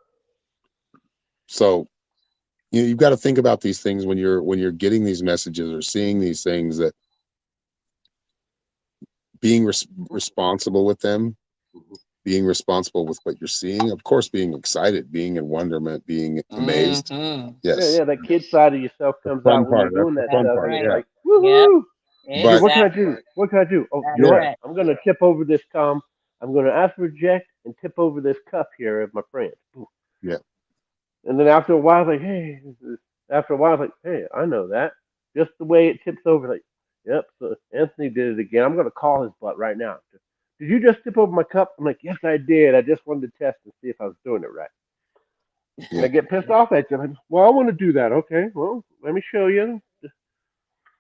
[SPEAKER 2] So you've got to think about these things when you're getting these messages or seeing these things, that being responsible with them, being responsible with what you're seeing, of course, being excited, being in wonderment, being amazed.
[SPEAKER 4] Mhm.
[SPEAKER 3] Yeah,
[SPEAKER 2] Yes,
[SPEAKER 3] yeah, that kid side of yourself
[SPEAKER 2] the
[SPEAKER 3] comes
[SPEAKER 2] fun
[SPEAKER 3] out when you're
[SPEAKER 2] part. That's
[SPEAKER 3] doing
[SPEAKER 2] the
[SPEAKER 3] that
[SPEAKER 2] fun
[SPEAKER 3] stuff,
[SPEAKER 4] That's
[SPEAKER 2] part.
[SPEAKER 3] and it's
[SPEAKER 4] right.
[SPEAKER 2] Yeah,
[SPEAKER 3] like,
[SPEAKER 4] Yep.
[SPEAKER 3] woohoo! Okay,
[SPEAKER 2] but
[SPEAKER 3] what can I
[SPEAKER 4] Exactly.
[SPEAKER 3] do? What can I do? Oh,
[SPEAKER 4] That's
[SPEAKER 3] you know
[SPEAKER 2] yeah,
[SPEAKER 3] what?
[SPEAKER 4] right.
[SPEAKER 3] I'm gonna tip over this I'm gonna ask for Jack and tip over this cup here of my friend.
[SPEAKER 2] yeah,
[SPEAKER 3] And then after a while, like, hey, after a while, like, hey, I know that. Just the way it tips over, like, yep. So Anthony did it again. I'm gonna call his butt right now. Did you just tip over my cup? I'm like, yes, I did. I just wanted to test and see if I was doing it right. And
[SPEAKER 2] yeah,
[SPEAKER 3] I get pissed off at you. Like, well, I want to do that. Okay, well, let me show you.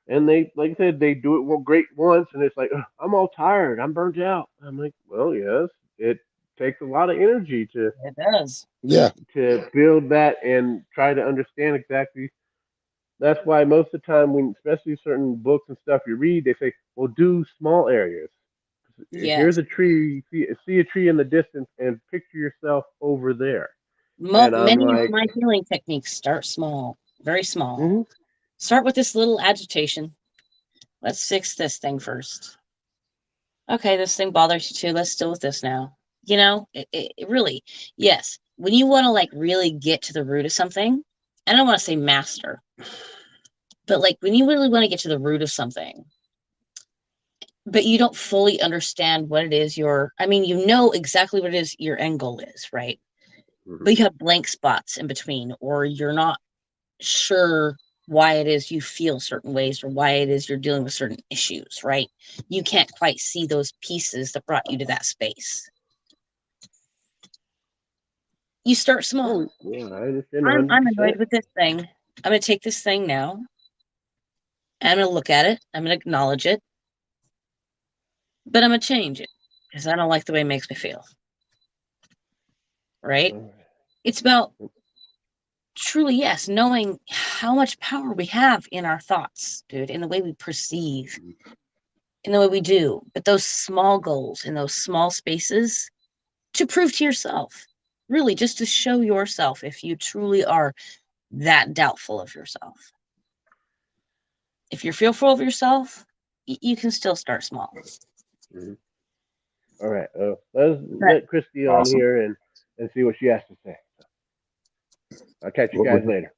[SPEAKER 3] And they, like I said, they do it great once, and it's like, "Ugh, I'm all tired. I'm burnt out. I'm like, well, yes, it takes a lot of energy
[SPEAKER 4] It does.
[SPEAKER 2] yeah,
[SPEAKER 3] to build that and try to understand exactly. That's why most of the time, when especially certain books and stuff you read, they say, well, do small areas. Here's
[SPEAKER 4] Yes.
[SPEAKER 3] a tree. See a tree in the distance, and picture yourself over there. And I'm
[SPEAKER 4] Many of
[SPEAKER 3] like,
[SPEAKER 4] my healing techniques start small, very small.
[SPEAKER 3] mm-hmm,
[SPEAKER 4] Start with this little agitation. Let's fix this thing first. Okay, this thing bothers you too. Let's deal with this now. It really, yes. When you want to like really get to the root of something, I don't want to say master, but like when you really want to get to the root of something, but you don't fully understand what it is I mean, you know exactly what it is your end goal is, right?
[SPEAKER 3] mm-hmm.
[SPEAKER 4] But you have blank spots in between, or you're not sure why it is you feel certain ways or why it is you're dealing with certain issues, right? You can't quite see those pieces that brought you to that space. You start small.
[SPEAKER 3] Oh, yeah, I understand
[SPEAKER 4] I'm annoyed
[SPEAKER 3] 100%.
[SPEAKER 4] with this thing. I'm going to take this thing now. I'm going to look at it. I'm going to acknowledge it. But I'm going to change it because I don't like the way it makes me feel. Right? It's about truly, yes, knowing how much power we have in our thoughts, dude, in the way we perceive, in the way we do. But those small goals in those small spaces to prove to yourself, really, just to show yourself if you truly are that doubtful of yourself. If you're fearful of yourself, you can still start small.
[SPEAKER 3] Mm-hmm. All right, let's
[SPEAKER 4] But
[SPEAKER 3] let Christy on
[SPEAKER 2] awesome.
[SPEAKER 3] here and see what she has to say. I'll catch you
[SPEAKER 2] What
[SPEAKER 3] guys
[SPEAKER 2] would-
[SPEAKER 3] later.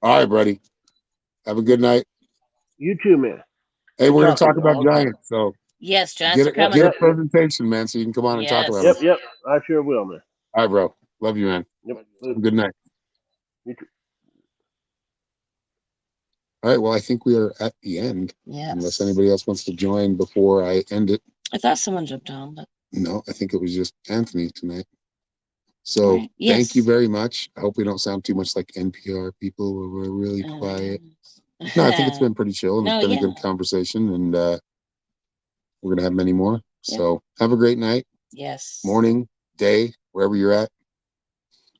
[SPEAKER 2] All right, buddy. Have a good night.
[SPEAKER 3] You too, man.
[SPEAKER 2] Hey,
[SPEAKER 3] Good
[SPEAKER 2] we're going to
[SPEAKER 3] talking
[SPEAKER 2] talk
[SPEAKER 3] to you
[SPEAKER 2] about
[SPEAKER 3] all the time.
[SPEAKER 2] giants. So
[SPEAKER 4] yes, giants
[SPEAKER 2] get
[SPEAKER 4] are
[SPEAKER 2] a
[SPEAKER 3] Yep,
[SPEAKER 4] coming.
[SPEAKER 2] get a
[SPEAKER 3] yep, yep,
[SPEAKER 2] presentation, man, so you can come on and talk about them.
[SPEAKER 3] yep,
[SPEAKER 4] Yes.
[SPEAKER 3] yep. I sure will, man.
[SPEAKER 2] All right, bro. Love you, man.
[SPEAKER 3] Yep.
[SPEAKER 2] Have a good night.
[SPEAKER 3] You too.
[SPEAKER 2] All right. Well, I think we are at the end. Unless
[SPEAKER 4] Yes.
[SPEAKER 2] anybody else wants to join before I end it.
[SPEAKER 4] I thought someone jumped on, but
[SPEAKER 2] No, I think it was just Anthony tonight. So
[SPEAKER 4] all right.
[SPEAKER 2] thank you
[SPEAKER 4] Yes.
[SPEAKER 2] very much. I hope we don't sound too much like NPR people where we're really quiet.
[SPEAKER 4] Uh,
[SPEAKER 2] No, I think it's been pretty chill and it's
[SPEAKER 4] no,
[SPEAKER 2] been a
[SPEAKER 4] yeah.
[SPEAKER 2] good conversation, and we're gonna have many more.
[SPEAKER 4] Yeah.
[SPEAKER 2] So have a great night,
[SPEAKER 4] Yes.
[SPEAKER 2] morning, day, wherever you're at.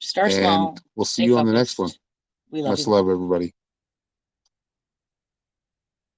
[SPEAKER 4] Start
[SPEAKER 2] And
[SPEAKER 4] small.
[SPEAKER 2] we'll see
[SPEAKER 4] Stay
[SPEAKER 2] you on the next one.
[SPEAKER 4] focused. We love
[SPEAKER 2] Much
[SPEAKER 4] you.
[SPEAKER 2] love, everybody.